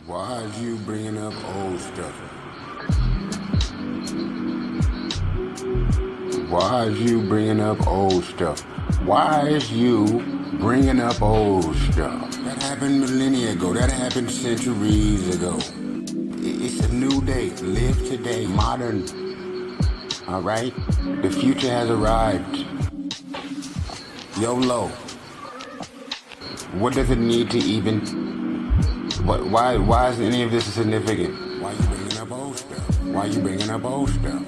Why is you bringing up old stuff? Why is you bringing up old stuff? Why is you bringing up old stuff? That happened millennia ago. That happened centuries ago. It's a new day. Live today. Modern. All right? The future has arrived. YOLO. What does it need to even... Why is any of this significant? Why you bringing up old stuff? Why you bringing up old stuff?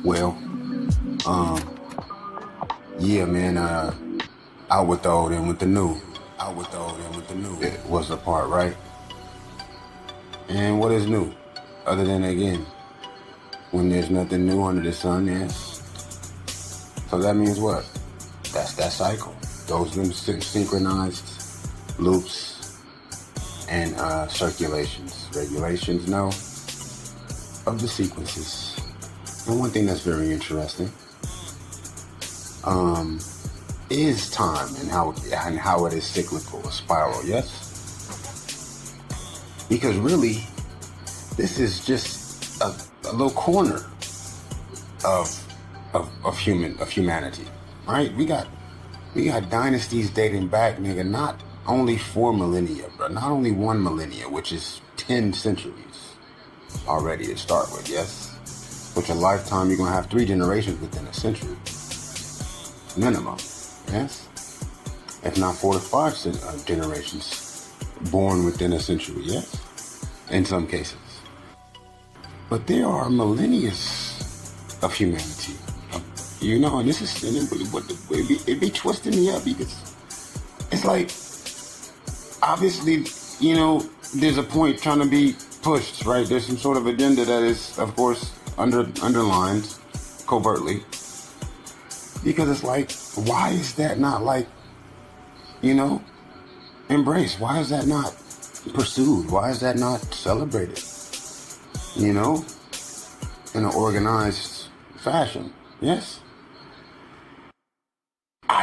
Well, yeah, man, out with the old, in with the new. Out with the old, in with the new. It was the part, right? And what is new? Other than, again, when there's nothing new under the sun, yes. So that means what? That's that cycle. Those them synchronized loops and circulations, regulations, no, of the sequences. And one thing that's very interesting is time and how it is cyclical, a spiral, yes? Because really, this is just a little corner of humanity, right? We got dynasties dating back, nigga, not only 4 millennia, but not only 1 millennia, which is 10 centuries already to start with, yes? Which a lifetime, you're gonna have 3 generations within a century, minimum, yes? If not 4 to 5 generations born within a century, yes? In some cases. But there are millennia of humanity, you know, and this is, it be twisting me up because it's like, obviously, you know, there's a point trying to be pushed, right? There's some sort of agenda that is, of course, underlined covertly. Because it's like, why is that not, like, you know, embraced? Why is that not pursued? Why is that not celebrated? You know, in an organized fashion, yes?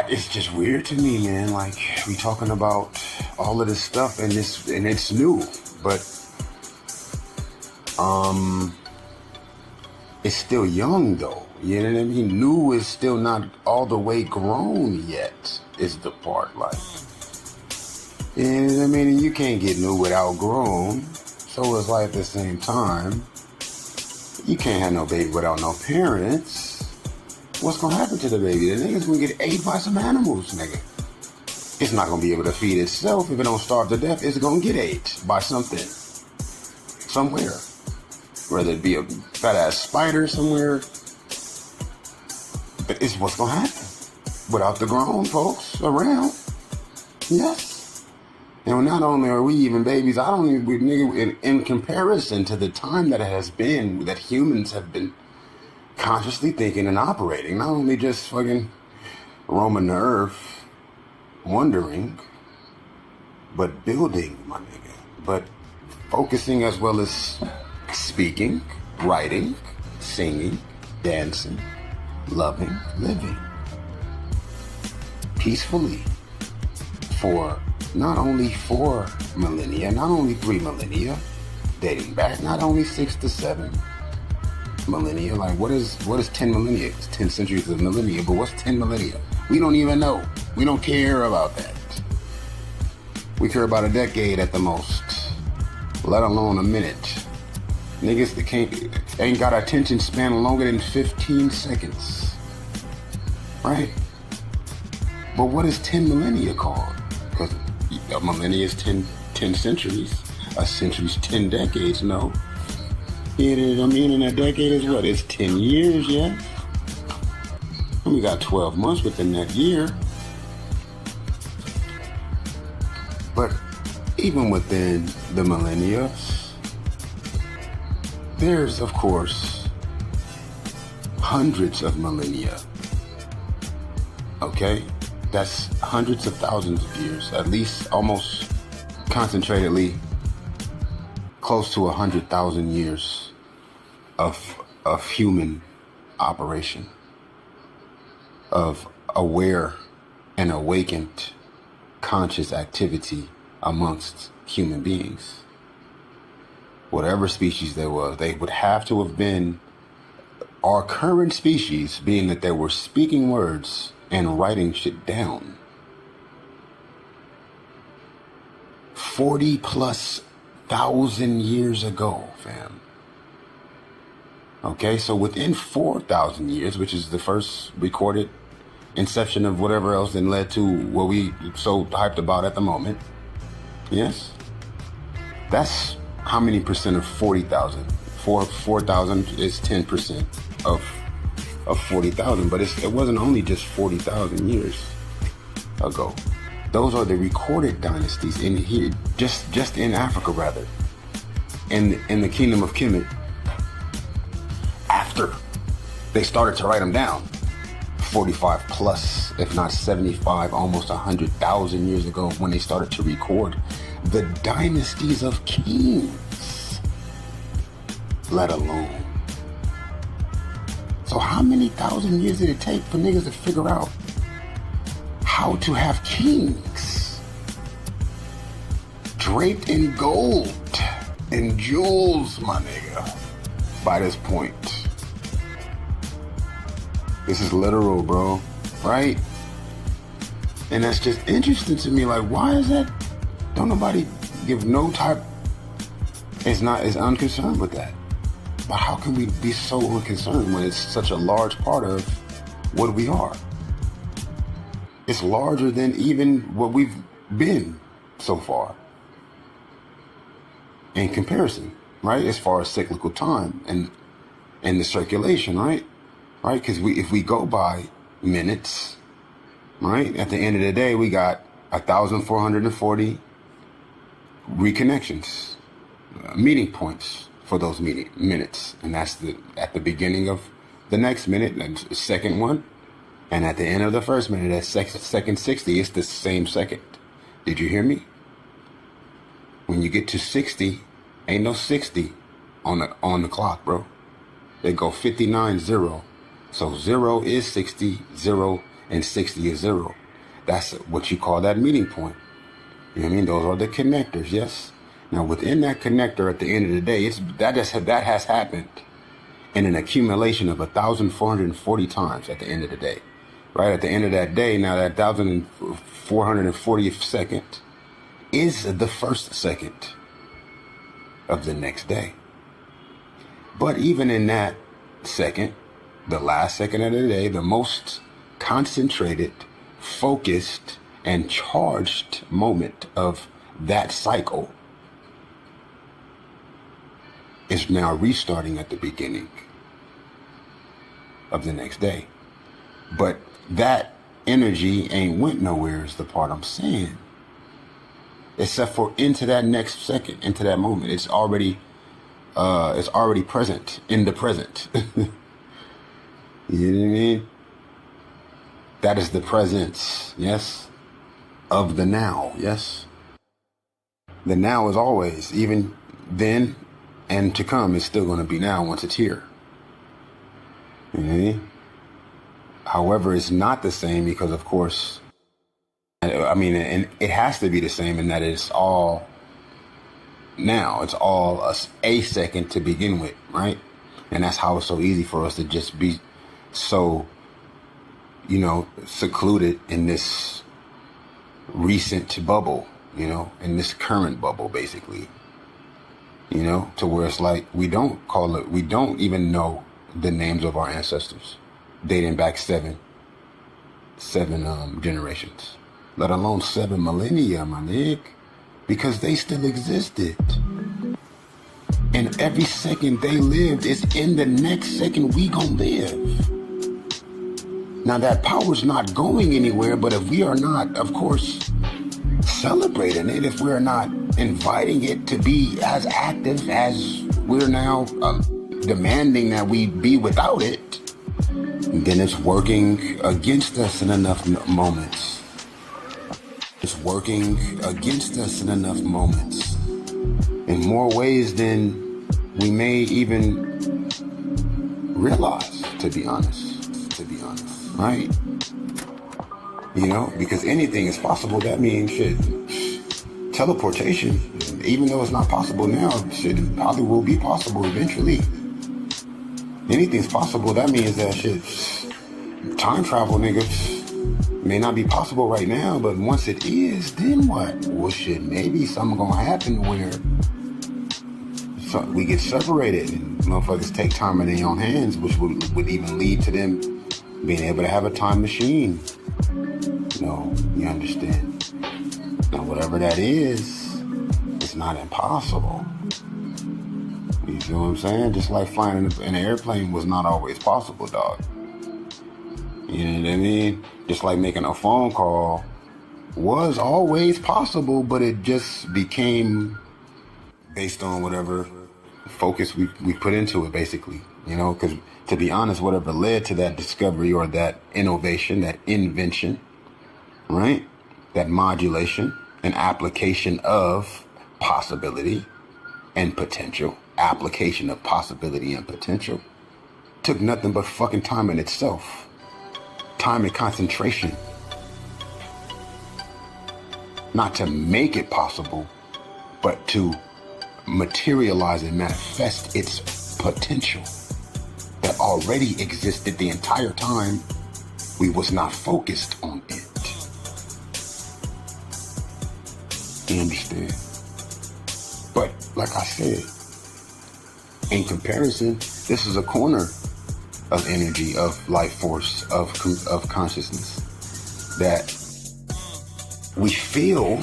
It's just weird to me, man. Like, we talking about all of this stuff and it's new, but it's still young though. You know what I mean? New is still not all the way grown yet, is the part, like. You know what I mean? And you can't get new without grown. So it's like at the same time, you can't have no baby without no parents. What's gonna happen to the baby? The nigga's gonna get ate by some animals, nigga. It's not gonna be able to feed itself. If it don't starve to death, it's gonna get ate by something. Somewhere. Whether it be a fat ass spider somewhere. But it's what's gonna happen. Without the grown folks around. Yes. And not only are we even babies, I don't even, nigga, in comparison to the time that it has been, that humans have been consciously thinking and operating, not only just fucking roaming the earth, wondering, but building, my nigga, but focusing as well as speaking, writing, singing, dancing, loving, living peacefully for not only 4 millennia, not only 3 millennia, dating back, not only 6 to 7 millennia. Like, what is 10 millennia? It's 10 centuries of millennia, but what's 10 millennia? We don't even know. We don't care about that. We care about a decade at the most, let alone a minute. Niggas that ain't got attention span longer than 15 seconds, right? But what is 10 millennia called? Because a millennia is 10 centuries. A century's 10 decades, no. You know what I mean? And a decade is what? It's 10 years, yeah? And we got 12 months within that year. But even within the millennia, there's, of course, hundreds of millennia. Okay? That's hundreds of thousands of years, at least almost concentratedly close to 100,000 years of human operation, of aware and awakened conscious activity amongst human beings. Whatever species there was, they would have to have been our current species, being that they were speaking words and writing shit down. 40 plus thousand years ago, fam. Okay, so within 4,000 years, which is the first recorded inception of whatever else then led to what we so hyped about at the moment. Yes? That's how many percent of 40,000? 4,000 is 10% of 40,000, but it wasn't only just 40,000 years ago. Those are the recorded dynasties in here, just in Africa rather, in the kingdom of Kemet. After they started to write them down, 45 plus, if not 75, almost 100,000 years ago, when they started to record the dynasties of kings, let alone. So how many thousand years did it take for niggas to figure out how to have kings draped in gold and jewels, my nigga, by this point? This is literal, bro, right? And that's just interesting to me. Like, why is that? Don't nobody give no type, is unconcerned with that. But how can we be so unconcerned when it's such a large part of what we are? It's larger than even what we've been so far in comparison, right? As far as cyclical time and the circulation, right? Right? Because if we go by minutes, right? At the end of the day, we got 1,440 reconnections, meeting points for those minutes. And that's at the beginning of the next minute, and the second one. And at the end of the first minute, at second 60, it's the same second. Did you hear me? When you get to 60, ain't no 60 on the clock, bro. They go 59-0. So 0 is 60, 0 and 60 is 0. That's what you call that meeting point. You know what I mean? Those are the connectors, yes? Now within that connector, at the end of the day, that has happened in an accumulation of 1,440 times at the end of the day. Right? At the end of that day, now that 1,440th second is the first second of the next day. But even in that second, the last second of the day, the most concentrated, focused, and charged moment of that cycle is now restarting at the beginning of the next day. But that energy ain't went nowhere is the part I'm saying. Except for into that next second, into that moment. It's already present, in the present. You know what I mean? That is the presence, yes? Of the now, yes? The now is always, even then and to come, is still going to be now once it's here. You know what I mean? However, it's not the same because, of course, I mean, and it has to be the same in that it's all now. It's all a second to begin with, right? And that's how it's so easy for us to just be so, you know, secluded in this recent bubble, you know, in this current bubble, basically, you know, to where it's like we don't even know the names of our ancestors dating back seven generations, let alone 7 millennia, my nigga, because they still existed. And every second they lived is in the next second we gonna live. Now that power's not going anywhere, but if we are not, of course, celebrating it, if we're not inviting it to be as active as we're now demanding that we be without it, then it's working against us in enough moments. It's working against us in enough moments. In more ways than we may even realize, to be honest, right? You know, because anything is possible. That means shit. teleportation, even though it's not possible now, shit probably will be possible eventually. Anything's possible. That means that shit, time travel, nigga, may not be possible right now, but once it is, then what? Well, shit, maybe something gonna happen where we get separated and motherfuckers take time in their own hands, which would even lead to them being able to have a time machine. You understand? Now, whatever that is, it's not impossible. You feel what I'm saying? Just like flying in an airplane was not always possible, dog. You know what I mean? Just like making a phone call was always possible, but it just became based on whatever focus we put into it, basically. Because to be honest, whatever led to that discovery or that innovation, that invention, right? That modulation, an application of possibility and potential, application of possibility and potential, took nothing but fucking time in itself. Time and concentration. Not to make it possible, but to materialize and manifest its potential that already existed the entire time we was not focused on it. You understand? But like I said, in comparison, this is a corner of energy, of life force, of consciousness that we feel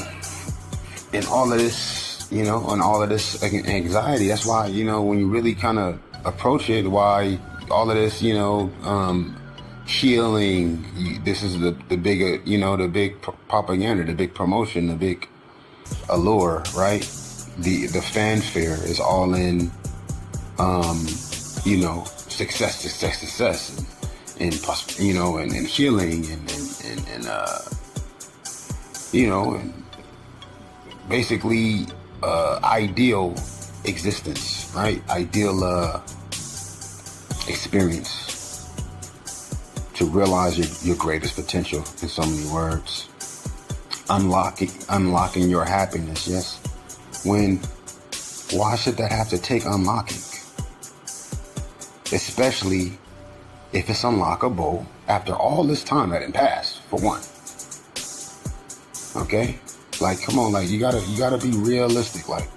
in all of this, on all of this anxiety. That's why, when you really kind of approach it, why all of this, healing, this is the bigger, the big propaganda, the big promotion, the big allure, right? The fanfare is all in, success, and healing, and basically ideal existence, right? Ideal experience to realize your greatest potential, in so many words. Unlocking your happiness, yes. Why should that have to take unlocking? Especially if it's unlockable after all this time that it passed, for one. Okay? Like, come on, like, you gotta be realistic, like,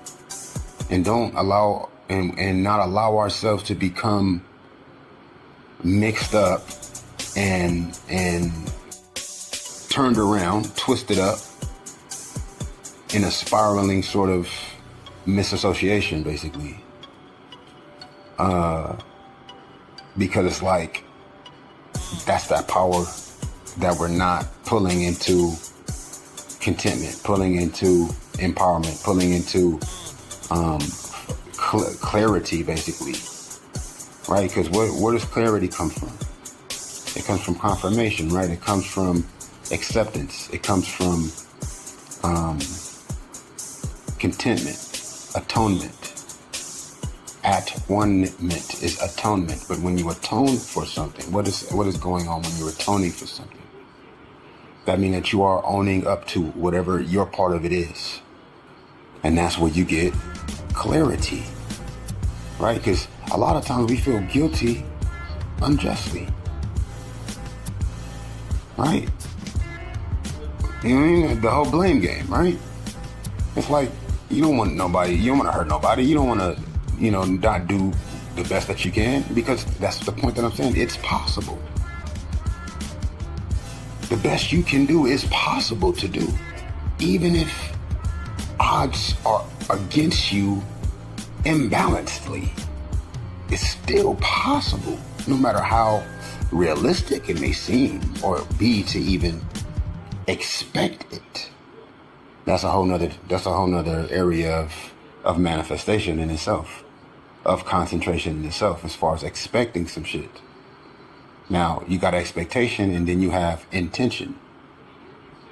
and don't allow, and not allow ourselves to become mixed up and turned around, twisted up in a spiraling sort of misassociation, basically. Because it's like, that's that power that we're not pulling into contentment, pulling into empowerment, pulling into clarity, basically. Right? Because where does clarity come from? It comes from confirmation, right? It comes from acceptance. It comes from contentment, atonement. At-one-ment is atonement. But when you atone for something, what is going on when you're atoning for something? That means that you are owning up to whatever your part of it is. And that's where you get clarity, right? Because a lot of times we feel guilty unjustly, right? You know what I mean? The whole blame game, right? It's like, you don't want to hurt nobody. You don't want to, not do the best that you can, because that's the point that I'm saying. It's possible. The best you can do is possible to do. Even if odds are against you imbalancedly, it's still possible, no matter how realistic it may seem or be to even expect it. That's a whole nother area of manifestation in itself, of concentration in itself, as far as expecting some shit. Now, you got expectation and then you have intention.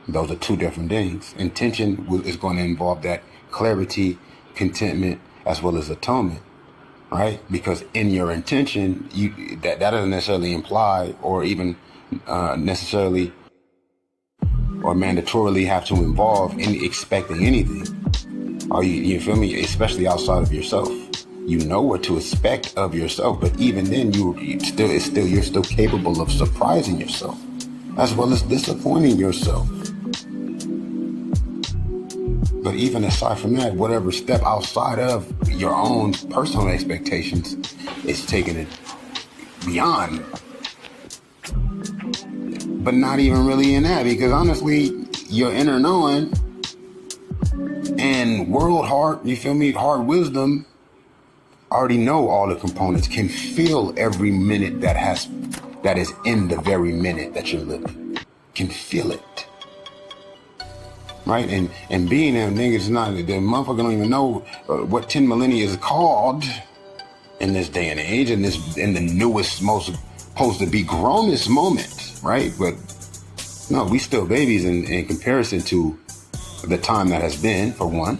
Those are two different things. Intention is going to involve that clarity, contentment, as well as atonement, right? Because in your intention, that doesn't necessarily imply or even necessarily or mandatorily have to involve in expecting anything. Or you feel me? Especially outside of yourself. You know what to expect of yourself, but even then, you're still capable of surprising yourself, as well as disappointing yourself. But even aside from that, whatever step outside of your own personal expectations is taking it beyond. But not even really in that, because honestly, your inner knowing and world heart, you feel me, heart wisdom, already know all the components, can feel every minute that is in the very minute that you're living. Can feel it. Right? And being them niggas, not the motherfucker don't even know what 10 millennia is called in this day and age, in the newest, most supposed to be grownest moment, right? But no, we still babies in comparison to the time that has been, for one.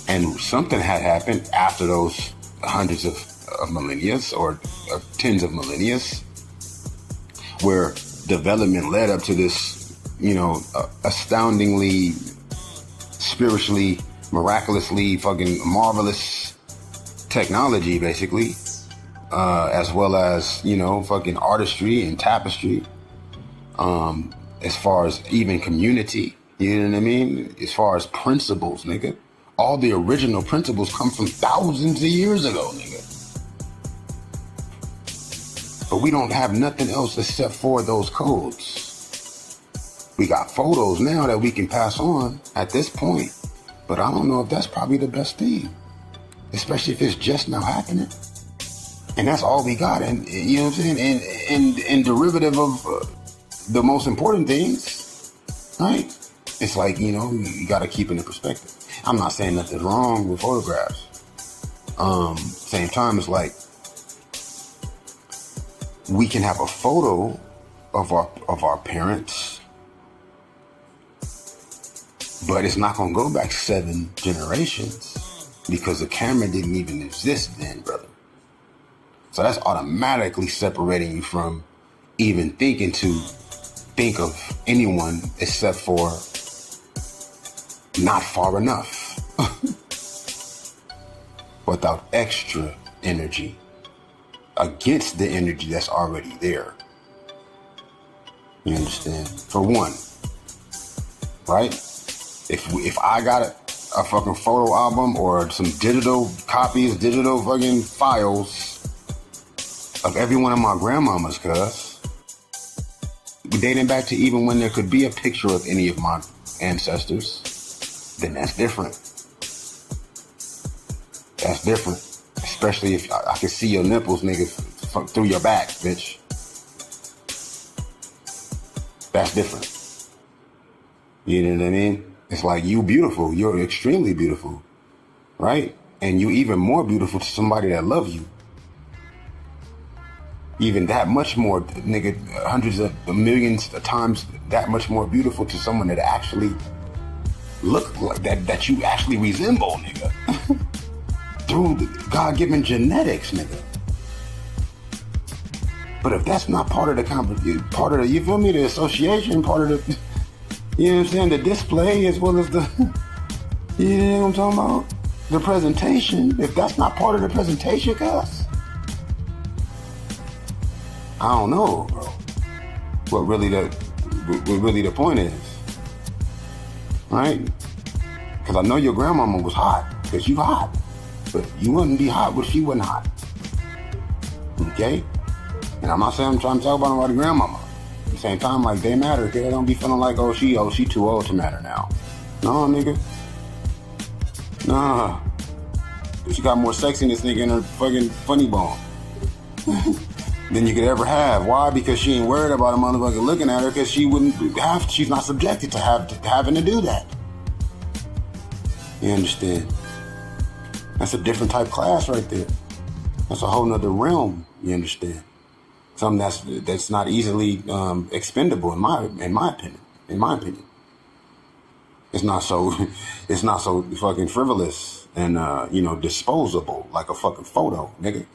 And something had happened after those hundreds of millennia or tens of millennia, where development led up to this, astoundingly, spiritually, miraculously fucking marvelous technology, basically, as well as, fucking artistry and tapestry, as far as even community, you know what I mean? As far as principles, nigga. All the original principles come from thousands of years ago, nigga. But we don't have nothing else except for those codes. We got photos now that we can pass on at this point, but I don't know if that's probably the best thing, especially if it's just now happening. And that's all we got. And you know what I'm saying? And derivative of the most important things, right? It's like, you got to keep it in perspective. I'm not saying nothing's wrong with photographs. Same time, it's like we can have a photo of our parents, but it's not going to go back 7 generations because the camera didn't even exist then, brother. So that's automatically separating you from even thinking to think of anyone except for not far enough. Without extra energy against the energy that's already there. You understand? For one, right? If I got a fucking photo album or some digital copies, digital fucking files of every one of my grandmamas, cuz, dating back to even when there could be a picture of any of my ancestors, then that's different. That's different. Especially if I can see your nipples, nigga, through your back, bitch. That's different. You know what I mean? It's like, you beautiful. You're extremely beautiful. Right? And you even more beautiful to somebody that loves you. Even that much more, nigga, hundreds of millions of times that much more beautiful to someone that actually look like that you actually resemble, nigga. Through the God-given genetics, nigga. But if that's not part of the you feel me, the association, part of the, you know what I'm saying, the display as well as the, you know what I'm talking about? The presentation, if that's not part of the presentation, cuz, I don't know, bro. What really the point is, right? Because I know your grandmama was hot, because you hot. But you wouldn't be hot if she wasn't hot. Okay? And I'm not saying I'm trying to talk about nobody grandmama. At the same time, like, they matter, okay? They don't be feeling like, she too old to matter now. No, nigga. Nah. She got more sexiness, nigga, in her fucking funny bone than you could ever have. Why? Because she ain't worried about a motherfucker looking at her, because she's not subjected to having to do that. You understand? That's a different type class right there. That's a whole nother realm, you understand? Something that's not easily expendable in my opinion. In my opinion. It's not so fucking frivolous and disposable like a fucking photo, nigga.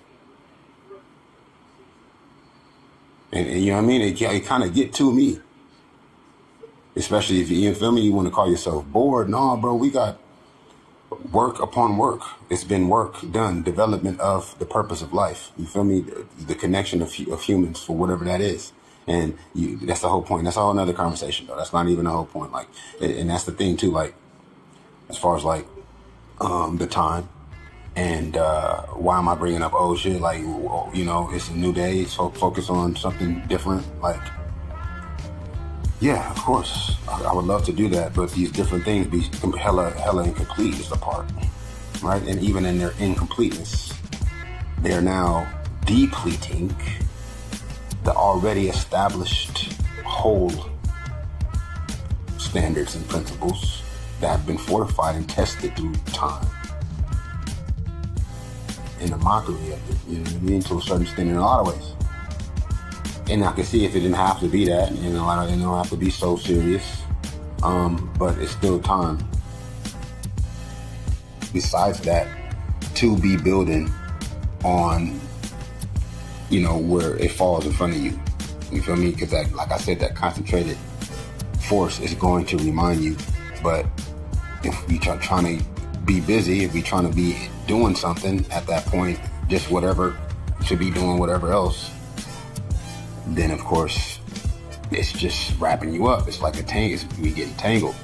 And you know what I mean? It kind of get to me. Especially if you feel me, you want to call yourself bored. No, bro, we got work upon work. It's been work done, development of the purpose of life. You feel me? The connection of humans for whatever that is. And that's the whole point. That's a whole nother conversation, though. That's not even the whole point. Like, and that's the thing too. Like, as far as like the time and why am I bringing up old shit? Like, you know, it's a new day. So focus on something different. Like, yeah, of course, I would love to do that, but these different things be hella incomplete is the part, right? And even in their incompleteness, they're now depleting the already established whole standards and principles that have been fortified and tested through time. In the mockery of it, you know what I mean, to a certain extent in a lot of ways. And I can see if it didn't have to be that, you know, it don't have to be so serious, but it's still time. Besides that, to be building on, you know, where it falls in front of you. You feel me? Because that, like I said, that concentrated force is going to remind you. But if we trying to be busy, if we trying to be doing something at that point, just whatever, should be doing whatever else, then of course it's just wrapping you up. It's like we getting tangled.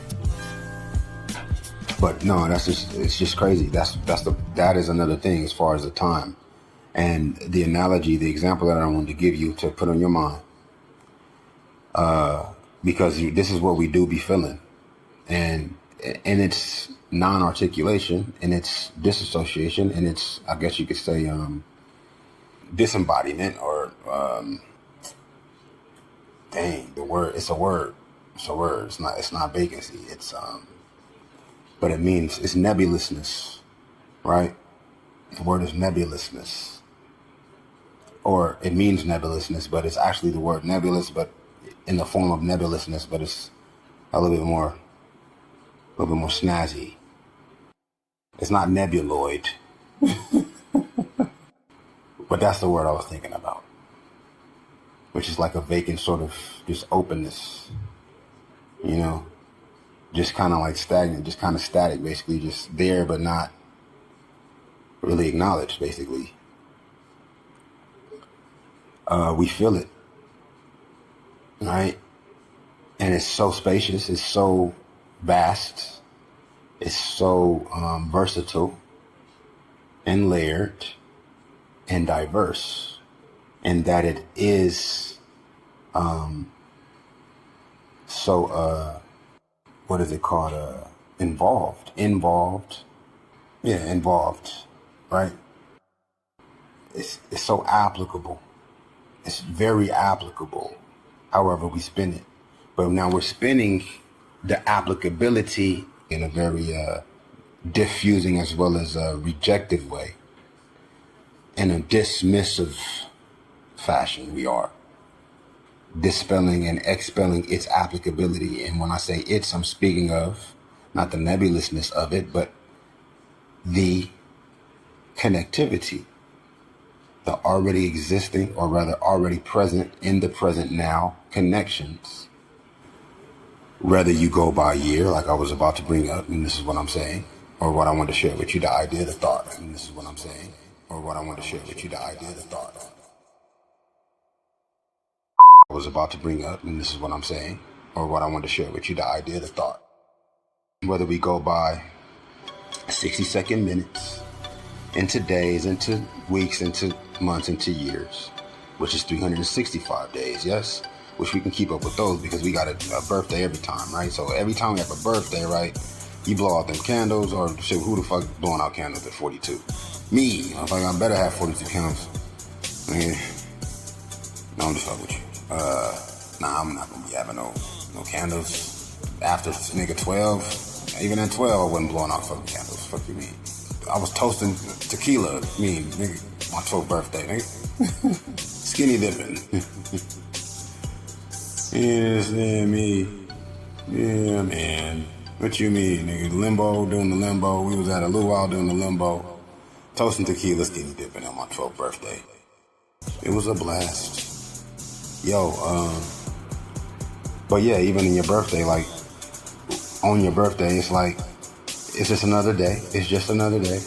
But no, it's just crazy. That is another thing as far as the time. And the analogy, the example that I wanted to give you to put on your mind, because this is what we do be feeling, and it's non-articulation, and it's disassociation, and it's, I guess you could say, disembodiment, or dang, the word. It's a word. It's a word. It's not vacancy. It's but it means it's nebulousness, right? The word is nebulousness, or it means nebulousness, but it's actually the word nebulous, but in the form of nebulousness, but it's a little bit more snazzy. It's not nebuloid, but that's the word I was thinking about, which is like a vacant sort of just openness, you know, just kind of like stagnant, just kind of static, basically just there, but not really acknowledged, basically. We feel it, right? And it's so spacious, it's so vast, it's so versatile and layered and diverse, and that it is so what is it called? Involved, right? It's so applicable. It's very applicable, however we spin it. But now we're spinning the applicability in a very diffusing as well as a rejective way. In a dismissive fashion, we are dispelling and expelling its applicability. And when I say it's, I'm speaking of not the nebulousness of it, but the connectivity, the already existing, or rather already present in the present now connections. Whether you go by year, like I was about to bring up, and this is what I'm saying, or what I want to share with you, the idea, the thought, and this is what I'm saying, or what I want to share with you, the idea, the thought. I was about to bring up, and this is what I'm saying, or what I want to share with you, the idea, the thought. Whether we go by 60-second minutes, into days, into weeks, into months, into years, which is 365 days, yes? Which we can keep up with those because we got a birthday every time, right? So every time we have a birthday, right, you blow out them candles, or shit, who the fuck blowing out candles at 42? Me. I better have 42 candles. No, I'm just fucking with you. Nah, I'm not gonna be having no candles after nigga 12. Even at 12, I wasn't blowing out fucking candles. Fuck you mean? I was toasting tequila. Nigga, my 12th birthday, nigga. Skinny dipping. Yes, man, me. Yeah, man. What you mean, nigga? Limbo, doing the limbo. We was at a luau doing the limbo. Toasting tequila, skinny dipping on my 12th birthday. It was a blast. Yo, But yeah, even in your birthday, like on your birthday, it's like, it's just another day. It's just another day.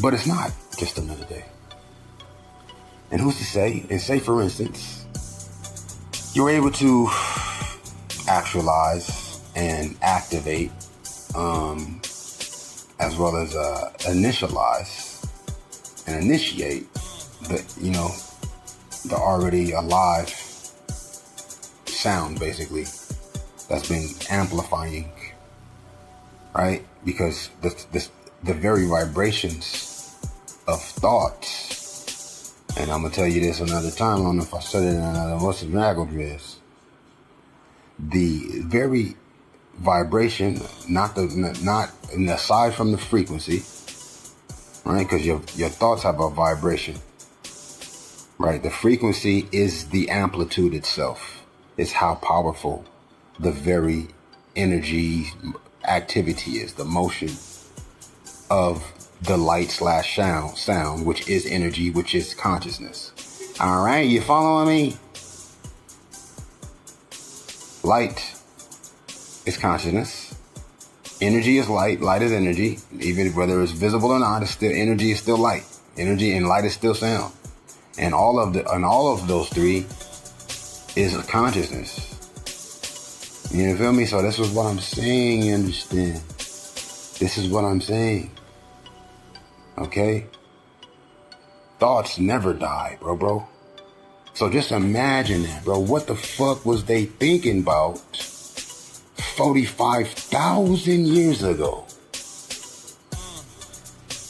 But it's not just another day. And who's to say? And say, for instance, you're able to actualize and activate, as well as initialize and initiate the already alive sound, basically, that's been amplifying, right? Because the very vibrations of thoughts, and I'm gonna tell you this another time, I don't know if I said it in another language, the very vibration, not aside from the frequency, right? Because your thoughts have a vibration, right? The frequency is the amplitude itself. It's how powerful the very energy activity is, the motion of the light slash sound, which is energy, which is consciousness. All right, you following me? Light is consciousness. Energy is light. Light is energy. Even whether it's visible or not, it's still energy. Is still light. Energy and light is still sound. And all of those three is consciousness. You feel me? So this is what I'm saying. You understand? This is what I'm saying. Okay? Thoughts never die, bro. So just imagine that, bro. What the fuck was they thinking about 45,000 years ago?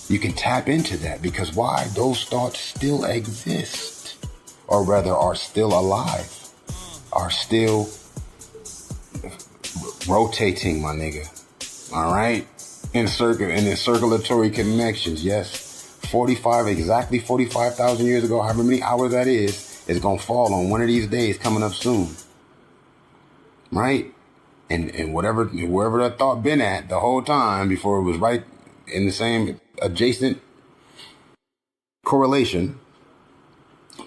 You can tap into that because why? Those thoughts still exist, or rather are still alive, are still rotating, my nigga. All right? In circulatory connections, yes. Exactly 45,000 years ago, however many hours that is going to fall on one of these days coming up soon. Right? And wherever that thought been at the whole time before it was right in the same adjacent correlation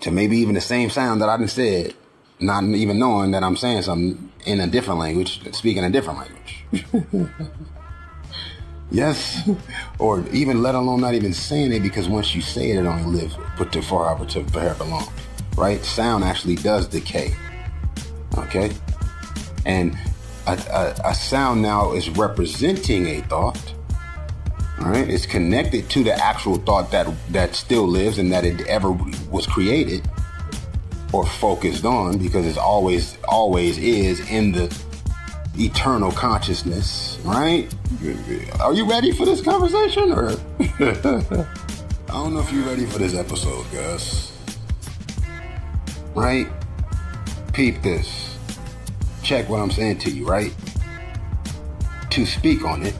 to maybe even the same sound that I done said, not even knowing that I'm saying something in a different language, speaking a different language. Yes, or even let alone not even saying it, because once you say it, it only lives for however long, right? Sound actually does decay, okay? And a sound now is representing a thought, all right? It's connected to the actual thought that still lives and that it ever was created or focused on, because it's always is in the eternal consciousness, right? Are you ready for this conversation, or I don't know if you're ready for this episode, guys. Right? Peep this. Check what I'm saying to you, right? To speak on it,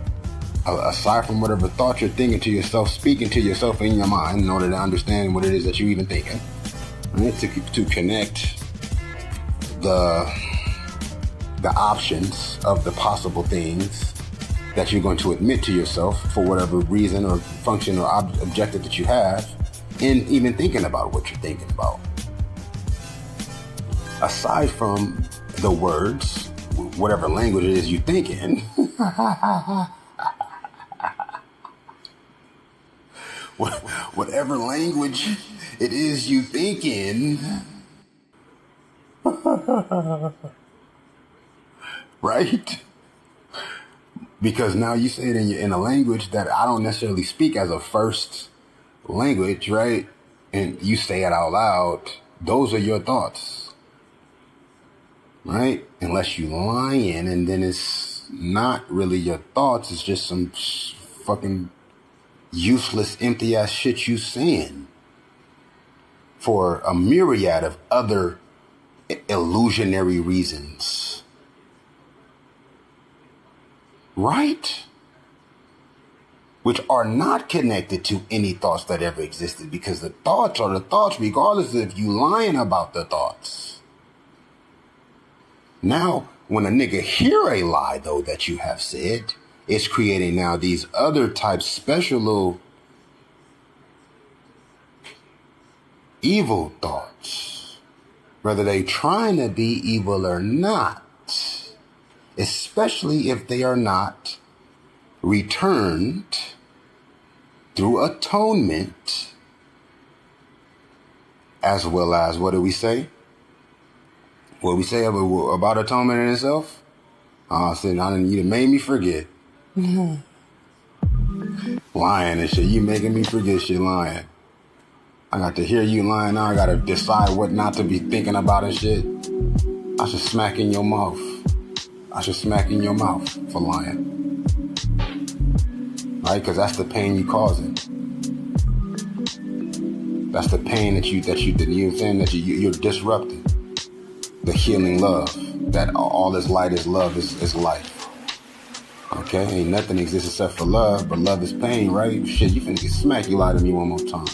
aside from whatever thought you're thinking to yourself, speaking to yourself in your mind in order to understand what it is that you're even thinking, right? To connect the options of the possible things that you're going to admit to yourself for whatever reason or function or objective that you have in even thinking about what you're thinking about. Aside from the words, whatever language it is you think in, whatever language it is you think in, right? Because now you say it in a language that I don't necessarily speak as a first language, right? And you say it out loud. Those are your thoughts, right? Unless you lying, and then it's not really your thoughts. It's just some fucking useless, empty ass shit you saying for a myriad of other illusionary reasons. Right? Which are not connected to any thoughts that ever existed, because the thoughts are the thoughts regardless if you lying about the thoughts. Now, when a nigga hear a lie, though, that you have said, it's creating now these other types, special little evil thoughts. whether they trying to be evil or not, especially if they are not returned through atonement, as well as, what do we say? What we say about atonement in itself? You made me forget. Lying and shit. You making me forget shit, lying. I got to hear you lying now. I got to decide what not to be thinking about and shit. I should smack in your mouth. I should smack in your mouth for lying. Right? Because that's the pain you causing. That's the pain that you know what I'm saying? That you're disrupting. The healing love. That all this light is love is life. Okay? Ain't nothing exists except for love, but love is pain, right? Shit, you finna get smacked, you lie to me one more time.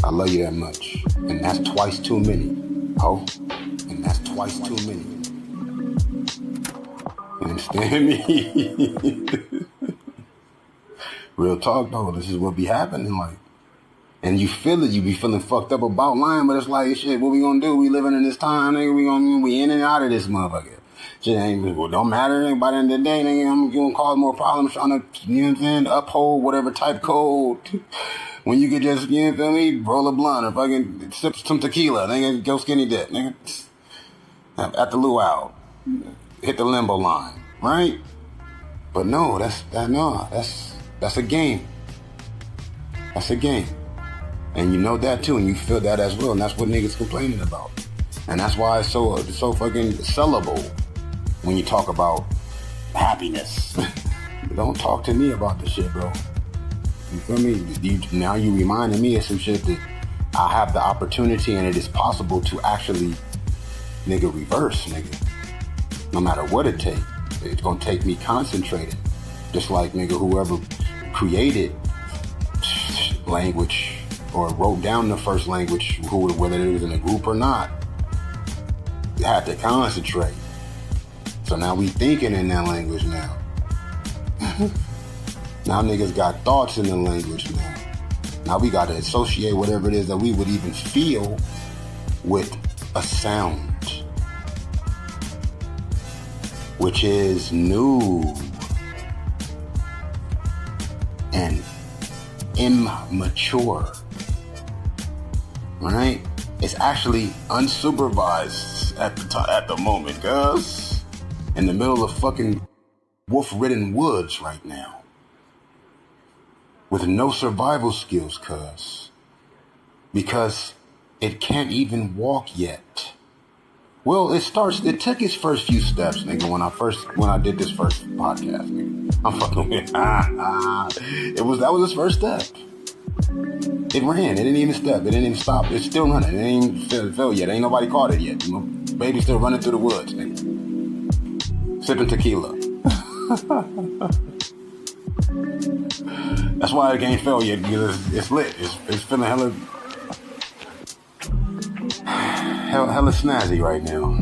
I love you that much. And that's twice too many. Oh, and that's twice too many. You understand me? Real talk though, this is what be happening, like. And you feel it, you be feeling fucked up about lying, but it's like, shit, what we gonna do? We living in this time, nigga, we in and out of this motherfucker. Shit don't matter, by the end of the day, nigga, I'm gonna cause more problems trying to, you know what I'm saying, uphold whatever type code. When you could just, you know what I mean, roll a blunt or fucking sip some tequila, nigga, go skinny dip, nigga. At the luau, hit the limbo line, right? But no, that's a game. That's a game. And you know that too, and you feel that as well, and that's what niggas complaining about. And that's why it's so fucking sellable when you talk about happiness. Don't talk to me about this shit, bro. You feel me? Now you reminding me of some shit that I have the opportunity and it is possible to actually, nigga, reverse, nigga. No matter what it takes. It's gonna take me concentrating. Just like, nigga, whoever created language or wrote down the first language, whether it was in a group or not, you had to concentrate. So now we thinking in that language now. Now niggas got thoughts in the language now. Now we got to associate whatever it is that we would even feel with a sound, which is new and immature, right? It's actually unsupervised at the moment, cuz in the middle of fucking wolf-ridden woods right now, with no survival skills, cuz, because it can't even walk yet. Well, it took its first few steps, nigga, when I did this first podcast, nigga. I'm fucking with that was its first step. It ran, it didn't even step, it didn't even stop, it's still running, it ain't even fell yet, ain't nobody caught it yet. You know? Baby still running through the woods, nigga. Sipping tequila. That's why it ain't fell yet, because it's lit, it's feeling hella snazzy right now.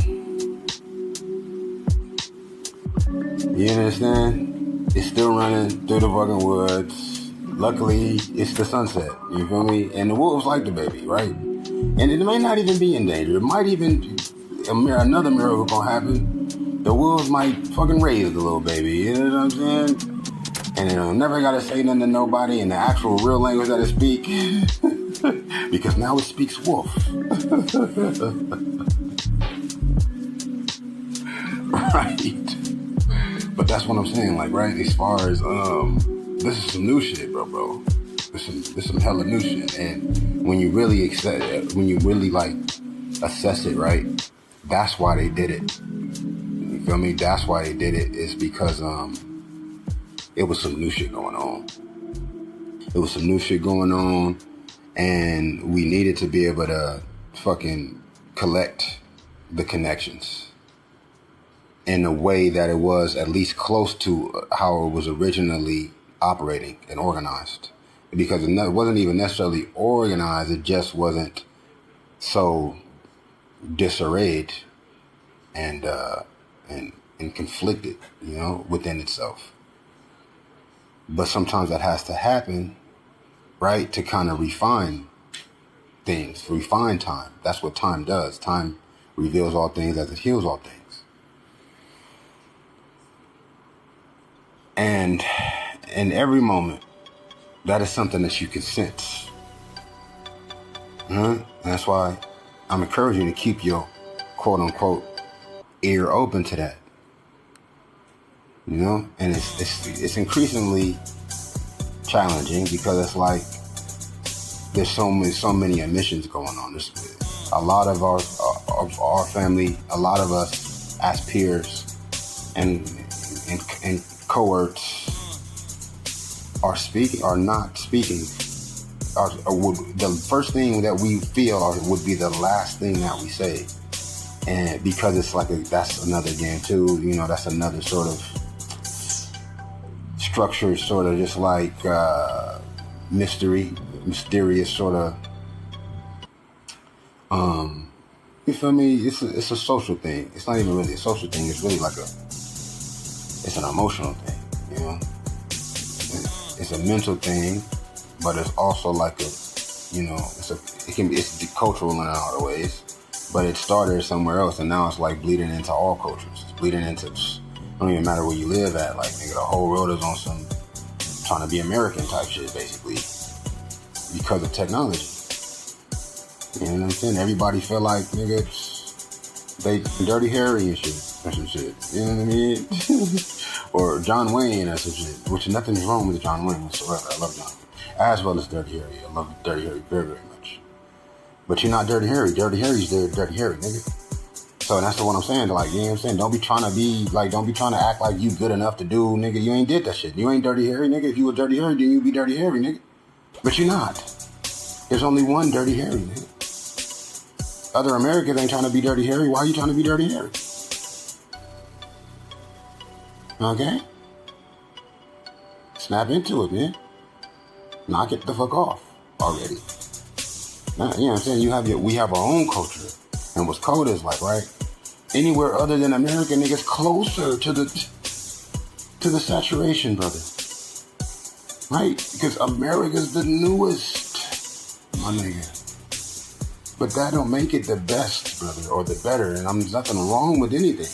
You understand? It's still running through the fucking woods. Luckily, it's the sunset. You feel me? And the wolves like the baby, right? And it may not even be in danger. It might even another miracle gonna happen. The wolves might fucking raise the little baby. You know what I'm saying? And it'll never gotta say nothing to nobody in the actual real language that it speak. Because now it speaks wolf. Right. But that's what I'm saying, like, right, as far as this is some new shit, bro. This some hella new shit. And when you really like assess it, right, that's why they did it. You feel me? That's why they did it, is because it was some new shit going on. It was some new shit going on, and we needed to be able to fucking collect the connections in a way that it was at least close to how it was originally operating and organized. Because it wasn't even necessarily organized, it just wasn't so disarrayed and conflicted, you know, within itself. But sometimes that has to happen, right, to kind of refine things, refine time. That's what time does. Time reveals all things as it heals all things. And in every moment, that is something that you can sense. And that's why I'm encouraging you to keep your quote unquote ear open to that. You know, and it's increasingly challenging because it's like there's so many emissions going on. There's a lot of our family, a lot of us as peers and cohorts are not speaking. The first thing that we feel would be the last thing that we say, and because it's like that's another game too. You know, that's another sort of structure, sort of just like mysterious sort of. You feel me? It's a social thing. It's not even really a social thing. It's really like it's an emotional thing. You know, it's a mental thing, but it's also like it's cultural in a lot of ways. But it started somewhere else, and now it's like bleeding into all cultures. It's bleeding into. It don't even matter where you live at. Like, nigga, the whole world is on some trying to be American type shit, basically, because of technology. You know what I'm saying? Everybody feel like, nigga, they Dirty Harry and shit, or some shit. You know what I mean? Or John Wayne or some shit, which nothing's wrong with John Wayne whatsoever. I love John Wayne. As well as Dirty Harry. I love Dirty Harry very, very much. But you're not Dirty Harry. Dirty Harry's Dirty Harry, nigga. So that's the one I'm saying. Like, you know what I'm saying? Don't be trying to act like you good enough to do, nigga. You ain't did that shit. You ain't Dirty Harry, nigga. If you were Dirty Harry, then you'd be Dirty Harry, nigga. But you're not. There's only one Dirty Harry, nigga. Other Americans ain't trying to be Dirty Harry. Why are you trying to be Dirty Harry? Okay? Snap into it, man. Knock it the fuck off already. Now, you know what I'm saying? We have our own culture. And what's cold is like, right? Anywhere other than America, niggas closer to the saturation, brother. Right? Because America's the newest, my nigga. But that don't make it the best, brother, or the better. And there's nothing wrong with anything.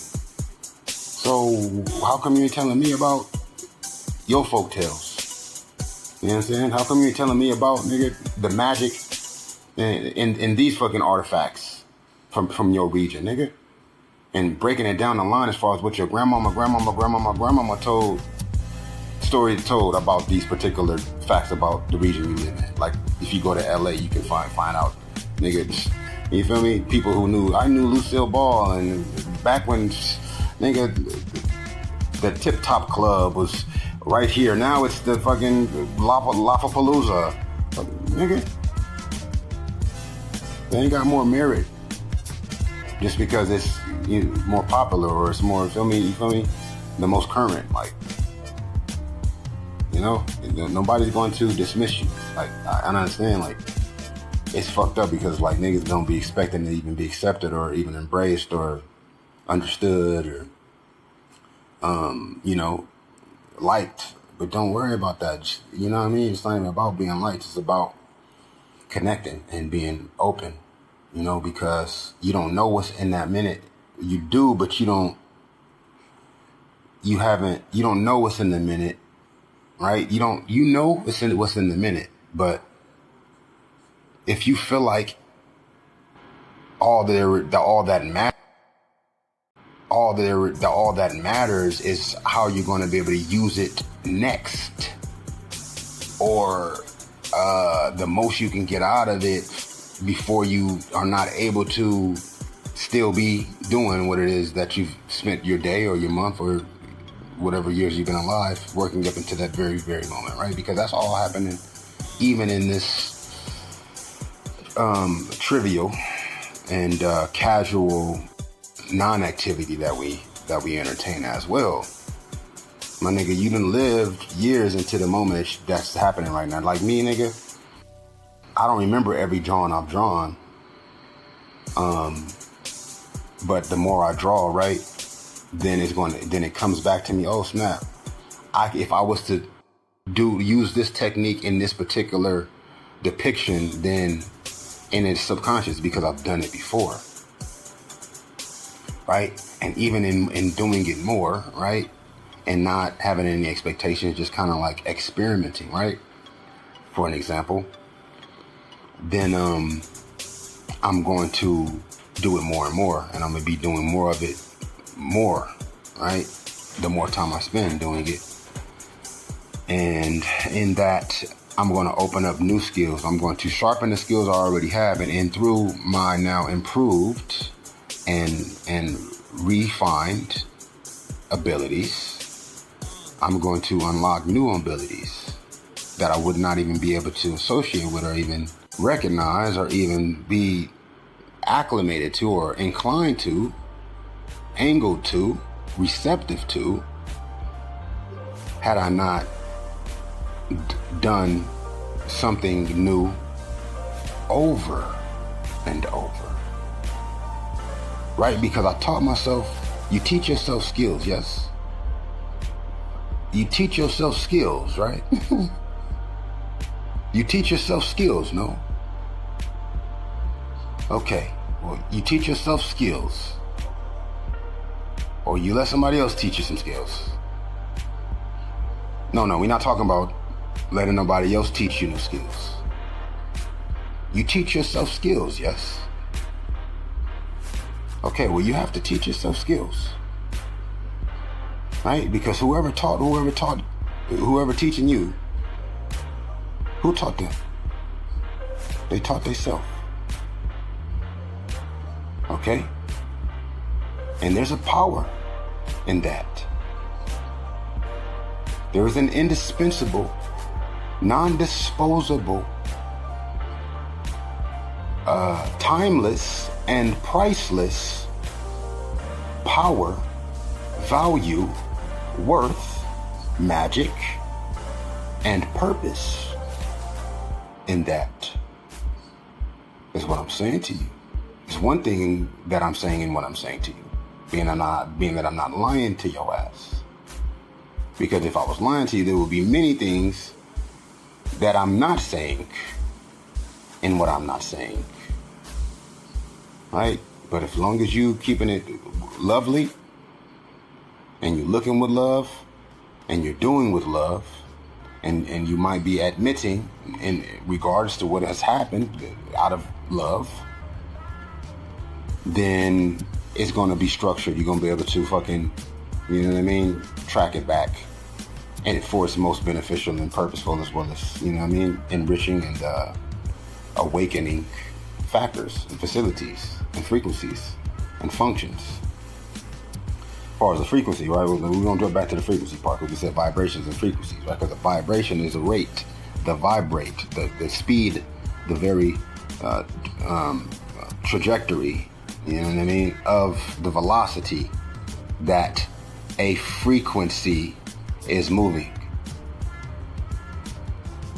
So how come you ain't telling me about your folk tales? You know what I'm saying? How come you ain't telling me about, nigga, the magic in these fucking artifacts from your region, nigga? And breaking it down the line as far as what your grandmama told about these particular facts about the region you live in. Like, if you go to LA, you can find out, nigga, you feel me? People who I knew Lucille Ball, and back when, nigga, the Tip Top Club was right here. Now it's the fucking Lollapalooza, nigga. They ain't got more merit just because it's more popular or it's more, you feel me? The most current, like, you know, nobody's going to dismiss you. Like, I understand, like, it's fucked up because, like, niggas don't be expecting to even be accepted or even embraced or understood or, liked. But don't worry about that. Just, you know what I mean? It's not even about being liked. It's about connecting and being open, you know, because you don't know what's in that minute. You do, but you don't know what's in the minute, right? You know what's in the minute, but if you feel like all that matters is how you're going to be able to use it next, or the most you can get out of it before you are not able to still be doing what it is that you've spent your day or your month or whatever years you've been alive working up into that very, very moment, right? Because that's all happening even in this trivial and casual non-activity that we entertain as well. My nigga, you done lived years into the moment that's happening right now. Like me, nigga, I don't remember every drawing I've drawn. But the more I draw, right, then it comes back to me, oh snap. If I was to use this technique in this particular depiction, then And it's subconscious because I've done it before, right? And even in doing it more, right? And not having any expectations, just kind of like experimenting, right? For an example, then I'm going to do it more and more, and I'm going to be doing more of it more, right? The more time I spend doing it. And in that, I'm going to open up new skills. I'm going to sharpen the skills I already have, and through my now improved and refined abilities, I'm going to unlock new abilities that I would not even be able to associate with or even recognize or even be acclimated to or inclined to, angled to, receptive to, had I not done something new over and over, right? Because I taught myself, you teach yourself skills, yes? You teach yourself skills, right? You teach yourself skills, no? Okay, well, you teach yourself skills, or you let somebody else teach you some skills. No, we're not talking about letting nobody else teach you new skills. You teach yourself skills, yes? Okay, well, you have to teach yourself skills, right? Because whoever teaching you, who taught them? They taught themselves. Okay? And there's a power in that. There is an indispensable, non-disposable, timeless and priceless power, value, worth, magic, and purpose in that. Is what I'm saying to you. It's one thing that I'm saying in what I'm saying to you, being that I'm not lying to your ass. Because if I was lying to you, there would be many things that I'm not saying in what I'm not saying, right? But as long as you keeping it lovely, and you're looking with love, and you're doing with love, and you might be admitting in regards to what has happened out of love, then it's going to be structured. You're going to be able to fucking, you know what I mean, track it back. And for its most beneficial and purposeful, as well as, you know what I mean, enriching and awakening factors and facilities and frequencies and functions. As far as the frequency, right, we're going to jump back to the frequency part, because we said vibrations and frequencies, right? Because a vibration is a rate, the vibrate, the speed, the very trajectory, you know what I mean, of the velocity that a frequency is moving,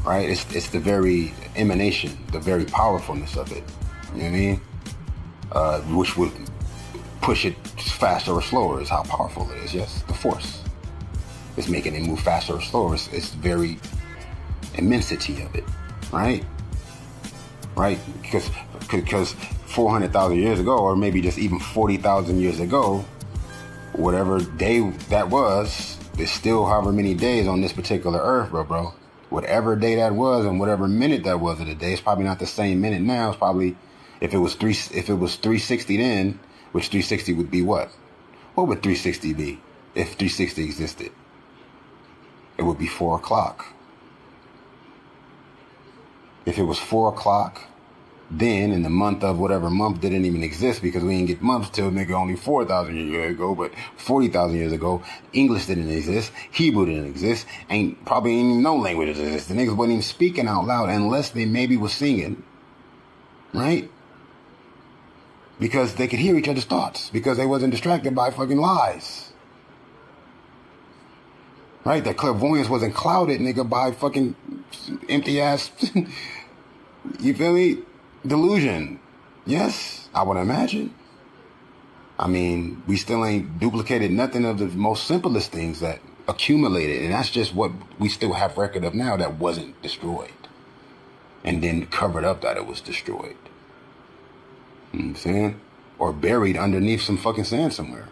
right? It's the very emanation, the very powerfulness of it, you know what I mean? Which would push it faster or slower is how powerful it is, yes? The force is making it move faster or slower. It's very immensity of it, right? Right? Because 400,000 years ago, or maybe just even 40,000 years ago, whatever day that was, there's still however many days on this particular earth, bro. Whatever day that was and whatever minute that was of the day, it's probably not the same minute now. It's probably, if it was 360 then, which 360 would be what? What would 360 be if 360 existed? It would be 4 o'clock. If it was 4 o'clock, then in the month of whatever month didn't even exist, because we didn't get months till nigga only 4,000 years ago, but 40,000 years ago, English didn't exist, Hebrew didn't exist, probably ain't even no languages exist. The niggas wasn't even speaking out loud unless they maybe was singing, right? Because they could hear each other's thoughts, because they wasn't distracted by fucking lies. Right? Their clairvoyance wasn't clouded, nigga, by fucking empty ass, you feel me? Delusion. Yes, I would imagine. I mean, we still ain't duplicated nothing of the most simplest things that accumulated, and that's just what we still have record of now that wasn't destroyed and then covered up that it was destroyed. You know what I'm saying? Or buried underneath some fucking sand somewhere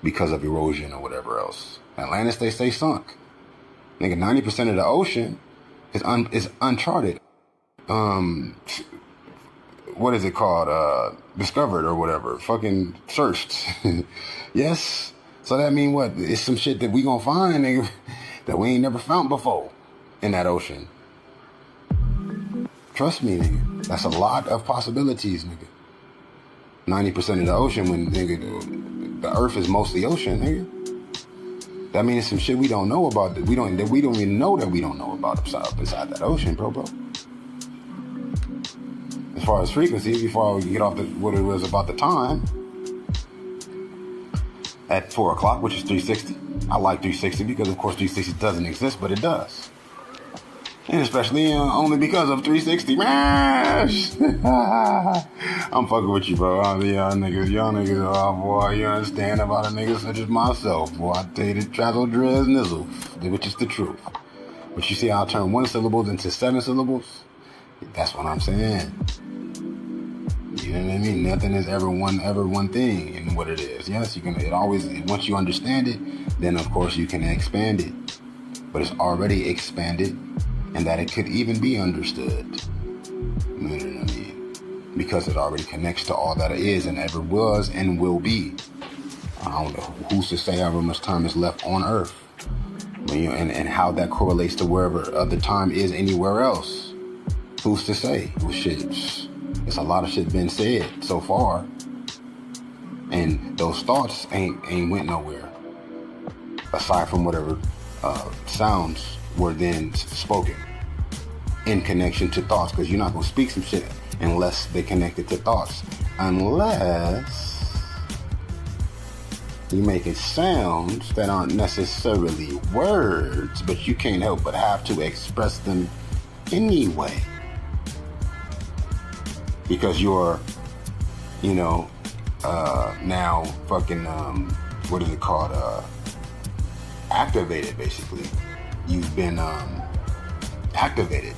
because of erosion or whatever else. Atlantis, they say, sunk. Nigga, 90% of the ocean is uncharted. What is it called? Discovered or whatever. Fucking searched. Yes? So that mean what? It's some shit that we gonna find, nigga, that we ain't never found before in that ocean. Trust me, nigga. That's a lot of possibilities, nigga. 90% of the ocean, when, nigga, the earth is mostly ocean, nigga. That means some shit we don't know about, that we don't even know that we don't know about up inside that ocean, bro. As far as frequency, before we get off what it was about the time, at 4 o'clock, which is 360. I like 360 because, of course, 360 doesn't exist, but it does. And especially only because of 360. I'm fucking with you, bro. Y'all niggas, oh boy, you understand about a nigga such as myself. Boy, I tell you the trazzle dress nizzle, which is the truth. But you see how I turn one syllable into 7 syllables? That's what I'm saying. You know what I mean? Nothing is ever one thing in what it is. Yes, you can. It always, once you understand it, then of course you can expand it. But it's already expanded, and that it could even be understood. You know what I mean? Because it already connects to all that it is and ever was and will be. I don't know who's to say however much time is left on Earth, and how that correlates to wherever other time is anywhere else. Who's to say? Well, shit. It's a lot of shit been said so far, and those thoughts ain't went nowhere. Aside from whatever sounds were then spoken in connection to thoughts, because you're not gonna speak some shit unless they connected to thoughts, unless you're making sounds that aren't necessarily words, but you can't help but have to express them anyway. Because you're, now fucking, what is it called? Activated, basically. You've been activated.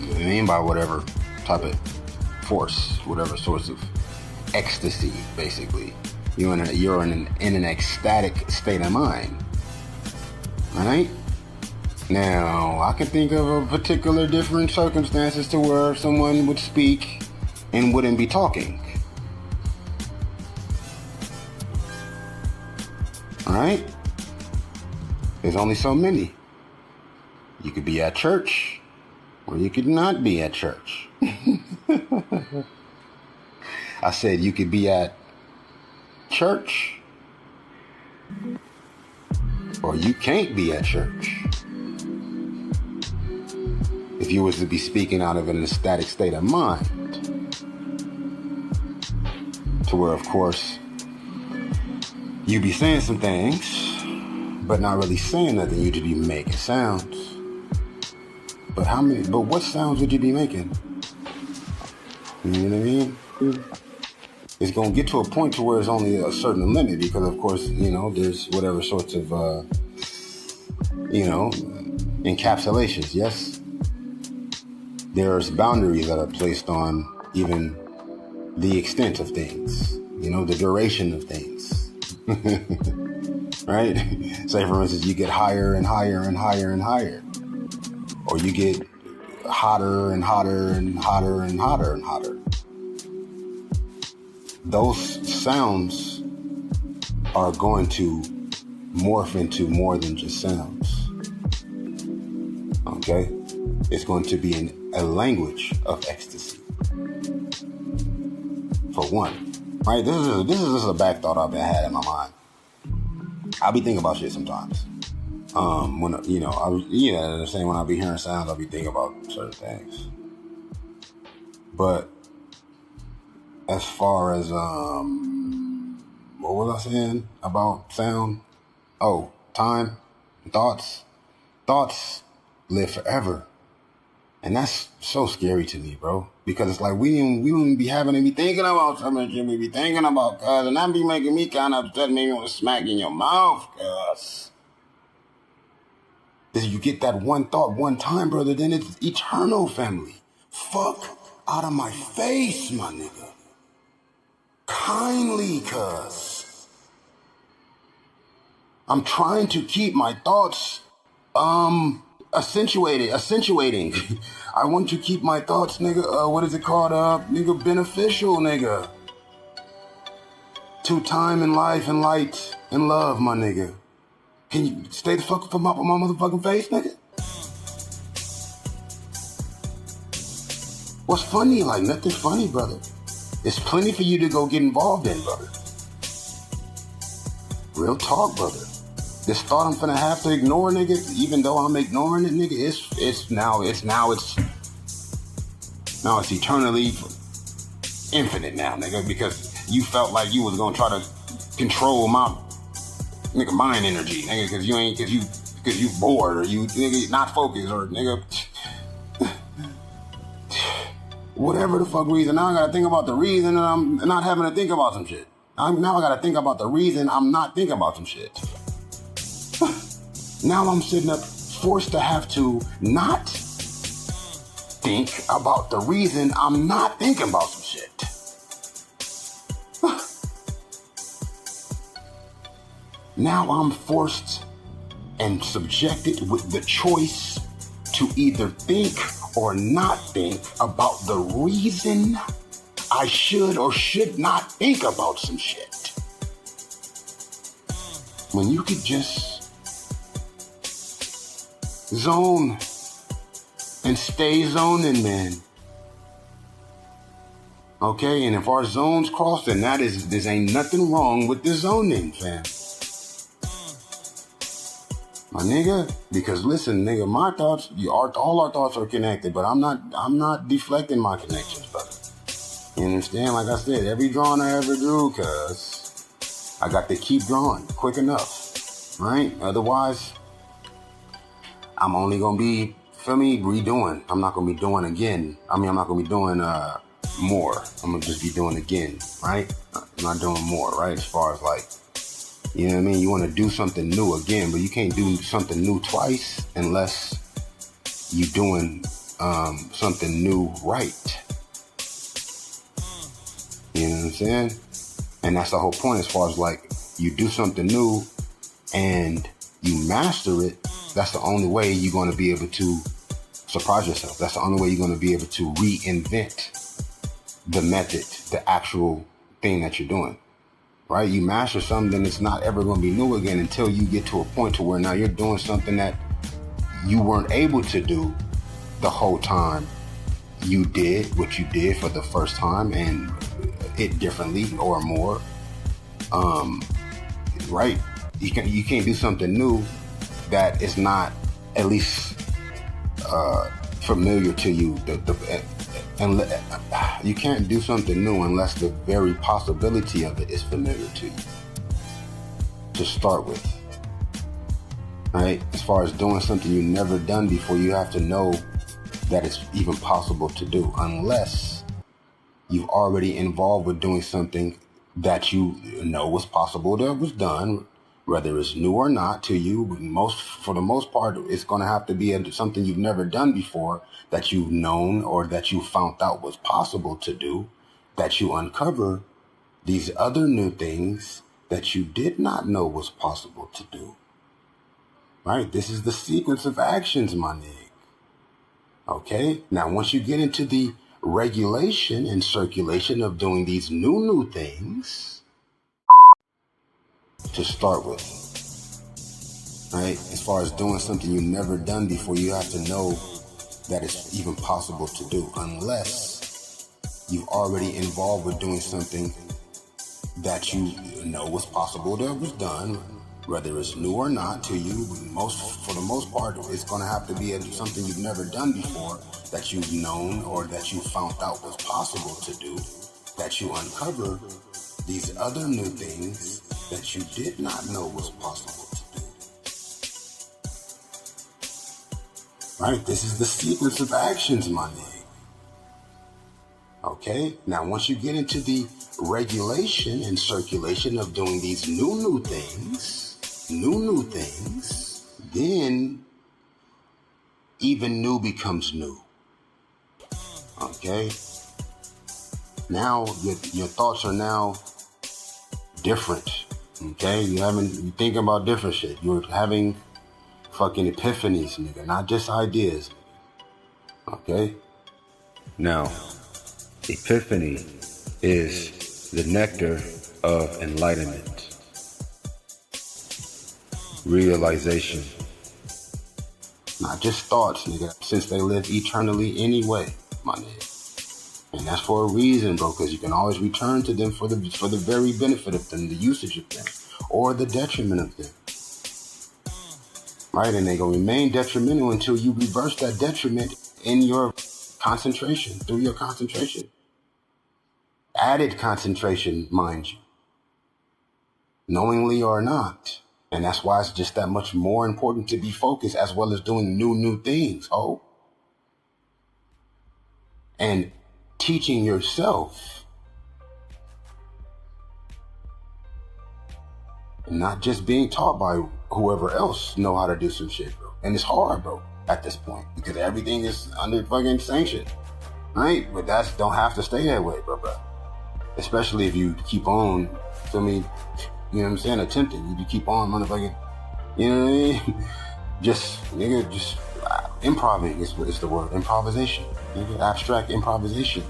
You know what I mean? By whatever type of force, whatever source of ecstasy, basically. You're in an ecstatic state of mind. All right? Now, I can think of a particular different circumstances to where someone would speak and wouldn't be talking. All right? There's only so many. You could be at church, or you could not be at church. I said you could be at church, or you can't be at church. If you was to be speaking out of an ecstatic state of mind, to where, of course, you be saying some things, but not really saying nothing. You'd be making sounds. But what sounds would you be making? You know what I mean? It's gonna get to a point to where it's only a certain limit, because of course, there's whatever sorts of, encapsulations, yes? There's boundaries that are placed on even the extent of things, the duration of things, right? Say, for instance, you get higher and higher and higher and higher, or you get hotter and hotter and hotter and hotter and hotter. Those sounds are going to morph into more than just sounds, okay? It's going to be a language of ecstasy. For one, right? This is just a back thought I've been had in my mind. I'll be thinking about shit sometimes. When I'm saying, when I be hearing sounds, I'll be thinking about certain things. But as far as what was I saying about sound? Oh, time, thoughts. Thoughts live forever. And that's so scary to me, bro. Because it's like we don't be having to be thinking about something that we be thinking about, cuz. And that be making me kind of upset, maybe want to smack in your mouth, cuz. If you get that one thought one time, brother, then it's eternal, family. Fuck out of my face, my nigga. kindly, cuz I'm trying to keep my thoughts accentuating. I want to keep my thoughts, nigga, what is it called, nigga, beneficial, nigga, to time and life and light and love, my nigga. Can you stay the fuck from my motherfucking face, nigga? What's funny? Like, nothing funny, brother. There's plenty for you to go get involved in, brother. Real talk, brother. This thought I'm finna have to ignore, nigga, even though I'm ignoring it, nigga, it's eternally infinite now, nigga, because you felt like you was gonna try to control my nigga mind energy, nigga, cause you bored or you nigga not focused or nigga whatever the fuck reason. Now I gotta think about the reason and I'm not having to think about some shit. Now I gotta think about the reason I'm not thinking about some shit. Now I'm sitting up forced to have to not think about the reason I'm not thinking about some shit. Now I'm forced and subjected with the choice to either think or not think about the reason I should or should not think about some shit. When you could just zone and stay zoning, man. Okay, and if our zones cross, then there ain't nothing wrong with the zoning, fam. My nigga, because listen, nigga, my thoughts, all our thoughts are connected, but I'm not deflecting my connections, brother. You understand? Like I said, every drawing I ever drew, cuz I got to keep drawing quick enough, right? Otherwise, I'm only gonna be, feel me, redoing. I'm not gonna be doing again. I'm not gonna be doing more. I'm gonna just be doing again, right? I'm not doing more, right? As far as like, you know what I mean? You wanna do something new again, but you can't do something new twice unless you doing something new right. You know what I'm saying? And that's the whole point as far as like, you do something new and you master it. That's the only way you're going to be able to surprise yourself. That's the only way you're going to be able to reinvent the method, the actual thing that you're doing, right? You master something, then it's not ever going to be new again until you get to a point to where now you're doing something that you weren't able to do the whole time you did what you did for the first time and it differently or more, right? You can't do something new that is not at least familiar to you. And you can't do something new unless the very possibility of it is familiar to you. To start with, right? As far as doing something you've never done before, you have to know that it's even possible to do, unless you've already involved with doing something that you know was possible, that was done. Whether it's new or not to you, for the most part, it's going to have to be something you've never done before that you've known or that you found out was possible to do, that you uncover these other new things that you did not know was possible to do. Right? This is the sequence of actions, my nigga. Okay? Now, once you get into the regulation and circulation of doing these new things, to start with, right? As far as doing something you've never done before, you have to know that it's even possible to do, unless you've already involved with doing something that you know was possible, that was done. Whether it's new or not to you, for the most part, it's going to have to be something you've never done before that you've known or that you found out was possible to do, that you uncover these other new things that you did not know was possible to do. Right? This is the sequence of actions, my nigga. Okay? Now, once you get into the regulation and circulation of doing these new things, then even new becomes new. Okay? Now your thoughts are now different. Okay, you thinking about different shit. You're having fucking epiphanies, nigga, not just ideas. Okay? Now, epiphany is the nectar of enlightenment, realization. Not just thoughts, nigga, since they live eternally anyway, my nigga. And that's for a reason, bro, because you can always return to them for the very benefit of them, the usage of them, or the detriment of them. Right? And they gonna remain detrimental until you reverse that detriment in your concentration, through your concentration. Added concentration, mind you. Knowingly or not. And that's why it's just that much more important to be focused as well as doing new things, and teaching yourself. And not just being taught by whoever else know how to do some shit, bro. And it's hard, bro, at this point, because everything is under fucking sanction, right? But that's don't have to stay that way, bro. Especially if you keep on, feel me, you know what I'm saying, attempting. If you keep on motherfucking, you know what I mean? Just improving is the word. Improvisation. Nigga, abstract improvisation,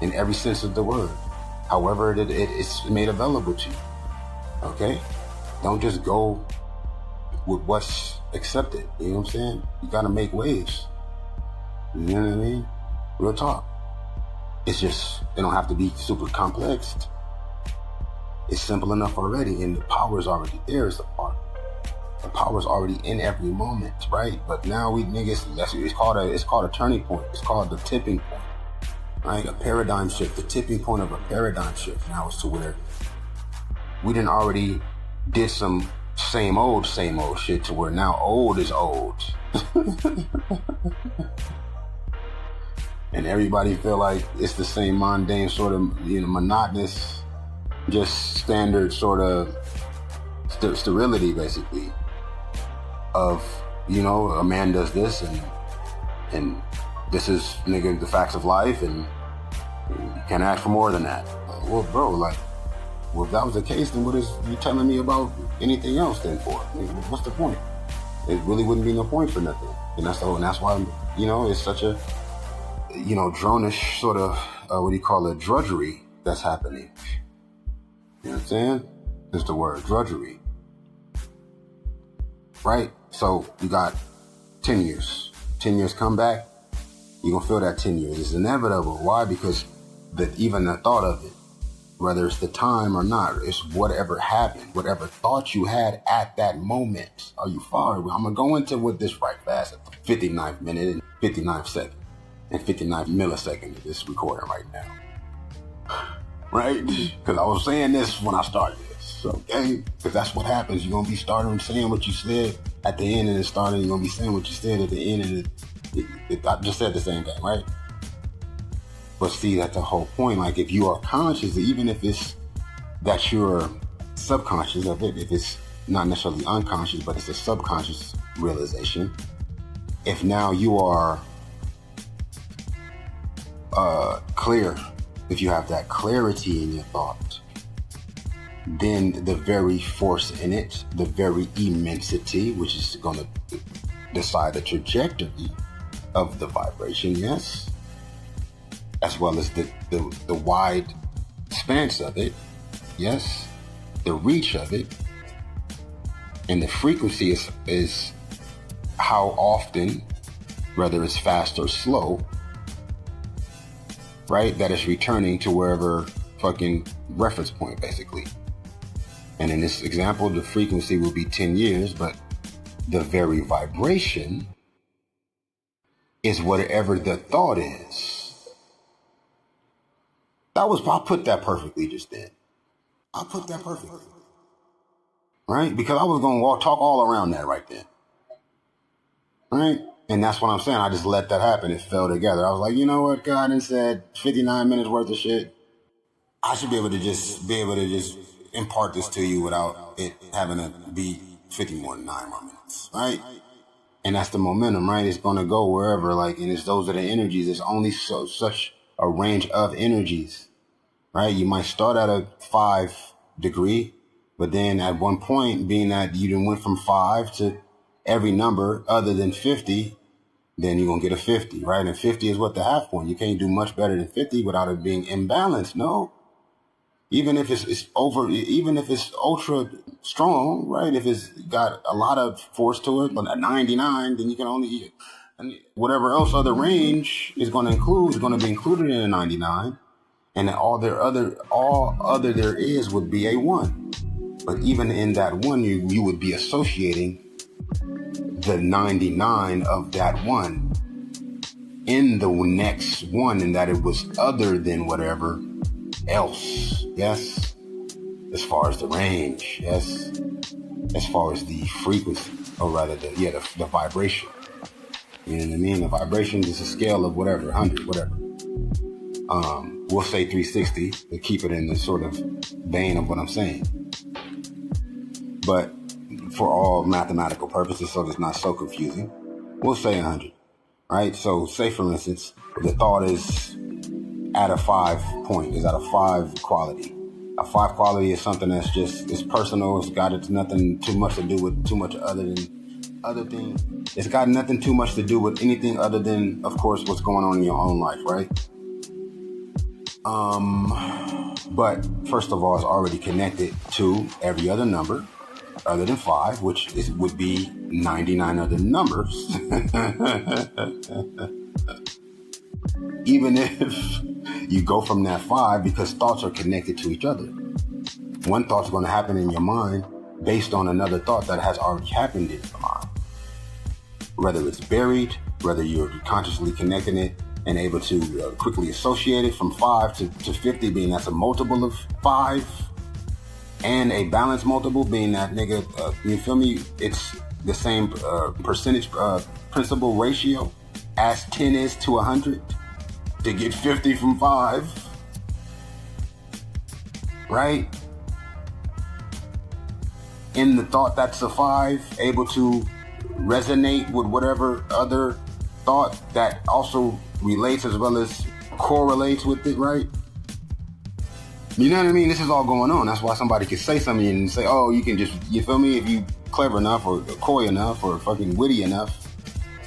in every sense of the word. However it's made available to you. Okay? Don't just go with what's accepted. You know what I'm saying? You gotta make waves. You know what I mean? Real talk. It's just, it don't have to be super complex. It's simple enough already, and the power is already there is the part. The power is already in every moment, right? But now we niggas, it's called a turning point. It's called the tipping point, right? A paradigm shift. The tipping point of a paradigm shift now is to where we done already did some same old shit to where now old is old. And everybody feel like it's the same mundane sort of, monotonous, just standard sort of sterility, basically, of, a man does this and this is, nigga, the facts of life, and you can't ask for more than that. Well, bro, well, if that was the case, then what is you telling me about anything else then for? What's the point? It really wouldn't be no point for nothing. And that's why, it's such a, dronish sort of, drudgery that's happening. You know what I'm saying? Is the word drudgery. Right? So you got 10 years. 10 years come back, you're going to feel that 10 years. It's inevitable. Why? Because even the thought of it, whether it's the time or not, it's whatever happened, whatever thought you had at that moment. Are you following? I'm going to go into with this right fast at the 59th minute and 59th second and 59th millisecond of this recording right now. Right? Because I was saying this when I started this, okay? Because that's what happens. You're going to be starting saying what you said at the end, and then starting, you're going to be saying what you said at the end, and I just said the same thing, right? But see, that's the whole point. Like, if you are conscious, even if it's that you're subconscious of it, if it's not necessarily unconscious, but it's a subconscious realization, if now you are clear, if you have that clarity in your thought, then the very force in it, the very immensity, which is going to decide the trajectory of the vibration, yes, as well as the wide expanse of it, yes, the reach of it, and the frequency is how often, whether it's fast or slow, right, that is returning to wherever fucking reference point, basically. And in this example, the frequency will be 10 years, but the very vibration is whatever the thought is. I put that perfectly just then. I put that perfectly. Right? Because I was going to talk all around that right then. Right? And that's what I'm saying. I just let that happen. It fell together. I was like, you know what? God has said 59 minutes worth of shit. I should be able to just impart this to you without it having to be 9 more minutes. Right? And that's the momentum, right? It's going to go wherever, and those are the energies. There's only such a range of energies right? You might start at a 5 degree, but then at one point, being that you done went from 5 to every number other than 50, then you're going to get a 50, right? And 50 is what the half point. You can't do much better than 50 without it being imbalanced. No. Even if it's even if it's ultra strong, right? If it's got a lot of force to it, but at 99, then you can only, and whatever else other range is going to be included in a 99. And all other there is would be a 1. But even in that 1, you would be associating the 99 of that 1 in the next 1, and that it was other than whatever else. Yes. As far as the range. Yes. As far as the frequency, or rather the vibration. You know what I mean? The vibration is a scale of whatever, 100, whatever. We'll say 360 to keep it in the sort of vein of what I'm saying. But for all mathematical purposes, so it's not so confusing, we'll say 100, right? So say, for instance, the thought is at a 5 point, is at a 5 quality. A 5 quality is something that's just, it's personal. It's nothing too much to do with too much other things. It's got nothing too much to do with anything other than, of course, what's going on in your own life, right? But first of all, it's already connected to every other number other than 5, which would be 99 other numbers. Even if you go from that 5, because thoughts are connected to each other. One thought's going to happen in your mind based on another thought that has already happened in your mind. Whether it's buried, whether you're consciously connecting it and able to quickly associate it from 5 to 50, being that's a multiple of 5, and a balanced multiple being that, nigga, you feel me? It's the same percentage principal ratio as 10 is to 100 to get 50 from 5, right? In the thought that's a 5, able to resonate with whatever other thought that also relates as well as correlates with it, right? You know what I mean? This is all going on. That's why somebody could say something and say, oh, you can just, you feel me? If you clever enough or coy enough or fucking witty enough,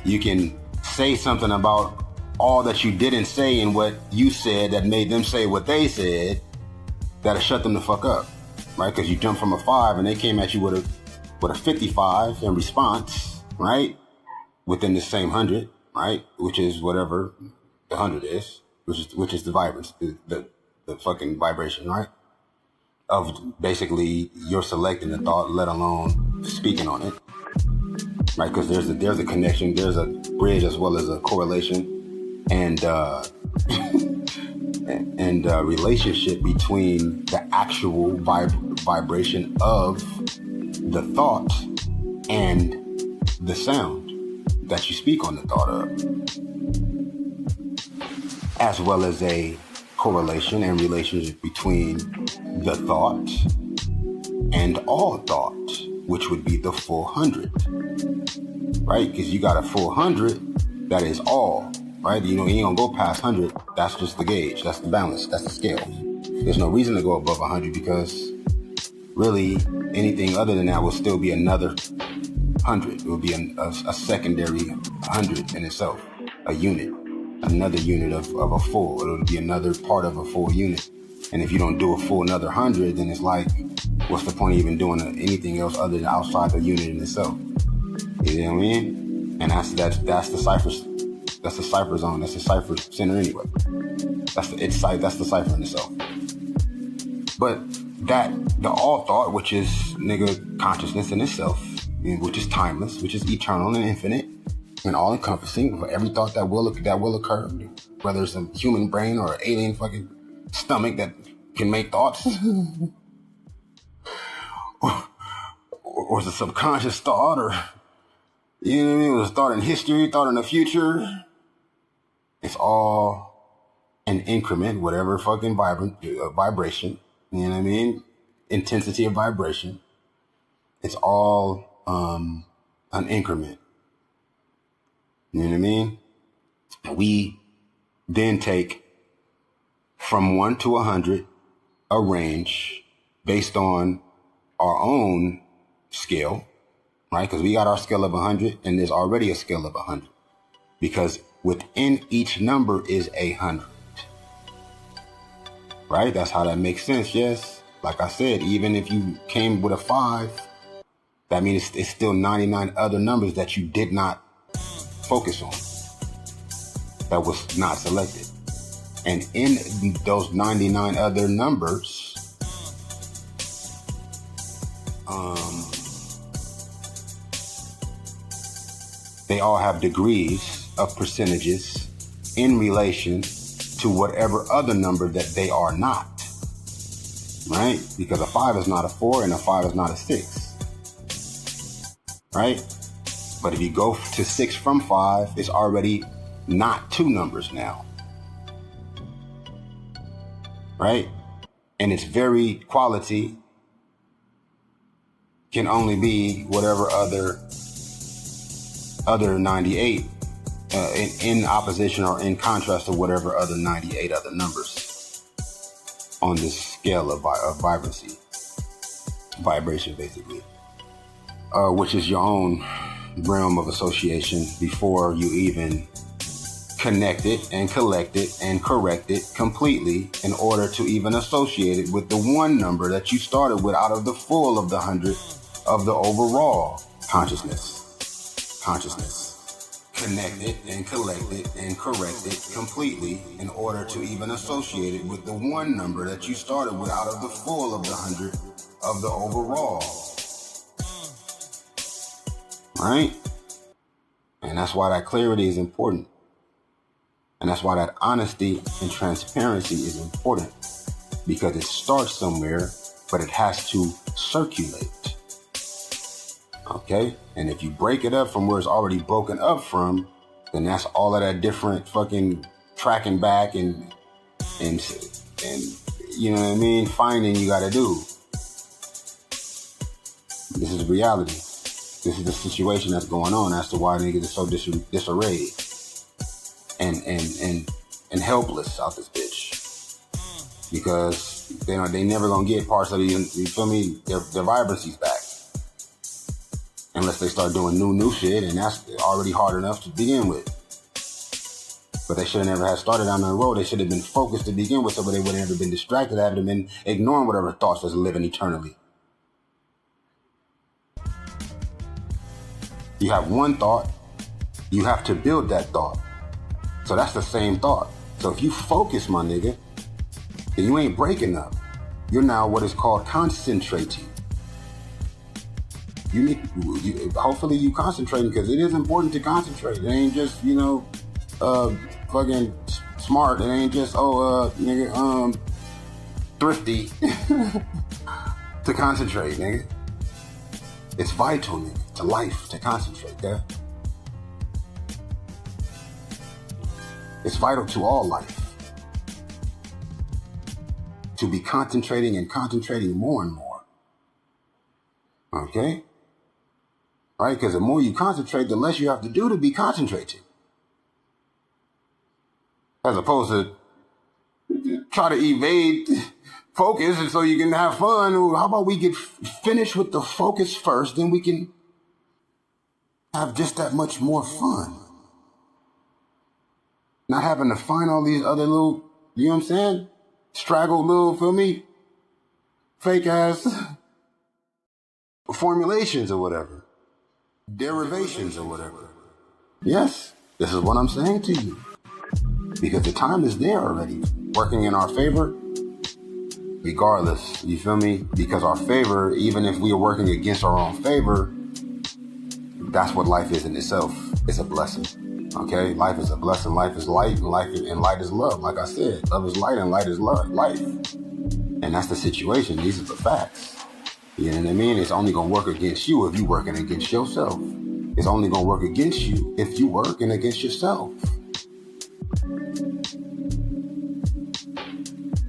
you can say something about all that you didn't say and what you said that made them say what they said, that'll shut them the fuck up, right? Because you jumped from a 5 and they came at you with a 55 in response, right? Within the same 100, right? Which is whatever the 100 is, which is the vibrance, the fucking vibration, right? Of basically you're selecting the thought, let alone speaking on it, right? Because there's a connection, there's a bridge as well as a correlation and relationship between the actual vibration of the thought and the sound that you speak on the thought of, as well as a correlation and relationship between the thought and all thought, which would be the full 100, right? Because you got a full 100 that is all, right? You know, you ain't gonna go past 100. That's just the gauge. That's the balance. That's the scale. There's no reason to go above 100 because really anything other than that will still be another 100. It will be a secondary 100 in itself, a unit. Another unit of a full. It'll be another part of a full unit. And if you don't do a full another 100, then it's like, what's the point of even doing anything else other than outside the unit in itself? You know what I mean? And that's the cipher. That's the cipher zone. That's the cipher center anyway. That's the cipher in itself. But the all thought, which is nigga consciousness in itself, which is timeless, which is eternal and infinite, and all-encompassing for every thought that will occur, whether it's a human brain or an alien fucking stomach that can make thoughts, or it's a subconscious thought, or you know what I mean, it was a thought in history, thought in the future. It's all an increment, whatever fucking vibration. You know what I mean? Intensity of vibration. It's all an increment. You know what I mean? We then take from 1 to 100 a range based on our own scale, right? Because we got our scale of 100 and there's already a scale of 100 because within each number is 100, right? That's how that makes sense. Yes. Like I said, even if you came with a 5, that means it's still 99 other numbers that you did not focus on, that was not selected. And in those 99 other numbers, they all have degrees of percentages in relation to whatever other number that they are not, right? Because a 5 is not a 4 and a 5 is not a 6, right? But if you go to 6 from 5, it's already not 2 numbers now, right? And its very quality can only be whatever other 98 in opposition or in contrast to whatever other 98 other numbers on this scale of vibration, basically, which is your own realm of association before you even connect it and collect it and correct it completely in order to even associate it with the one number that you started with out of the full of the 100 of the overall consciousness. Connect it and collect it and correct it completely in order to even associate it with the one number that you started with out of the full of the 100 of the overall. Right? And that's why that clarity is important. And that's why that honesty and transparency is important, because it starts somewhere, but it has to circulate. Okay? And if you break it up from where it's already broken up from, then that's all of that different fucking tracking back and you know what I mean, finding you gotta do. This is reality. This is the situation that's going on as to why niggas are so disarrayed and helpless out this bitch. Because they never gonna get parts of the, you feel me, their vibrancy's back. Unless they start doing new shit, and that's already hard enough to begin with. But they should have never had started down that road. They should have been focused to begin with, so they would have never been distracted, have been ignoring whatever thoughts that's living eternally. You have one thought, you have to build that thought. So that's the same thought. So if you focus, my nigga, then you ain't breaking up. You're now what is called concentrating. Hopefully you concentrating, because it is important to concentrate. It ain't just, fucking smart. It ain't just, thrifty to concentrate, nigga. It's vital, nigga, to life to concentrate, yeah? It's vital to all life to be concentrating and concentrating more and more. Okay? Right? Because the more you concentrate, the less you have to do to be concentrating. As opposed to try to evade focus and so you can have fun. How about we get finished with the focus first, then we can have just that much more fun. Not having to find all these other little, you know what I'm saying? Straggled little, feel me? Fake ass formulations or whatever. Derivations or whatever. Yes, this is what I'm saying to you. Because the time is there already, working in our favor, regardless, you feel me? Because our favor, even if we are working against our own favor, that's what life is in itself. It's a blessing. Okay? Life is a blessing. Life is light, and light is love. Like I said, love is light and light is love, life. And that's the situation. These are the facts. You know what I mean? It's only going to work against you if you're working against yourself. It's only going to work against you if you're working against yourself.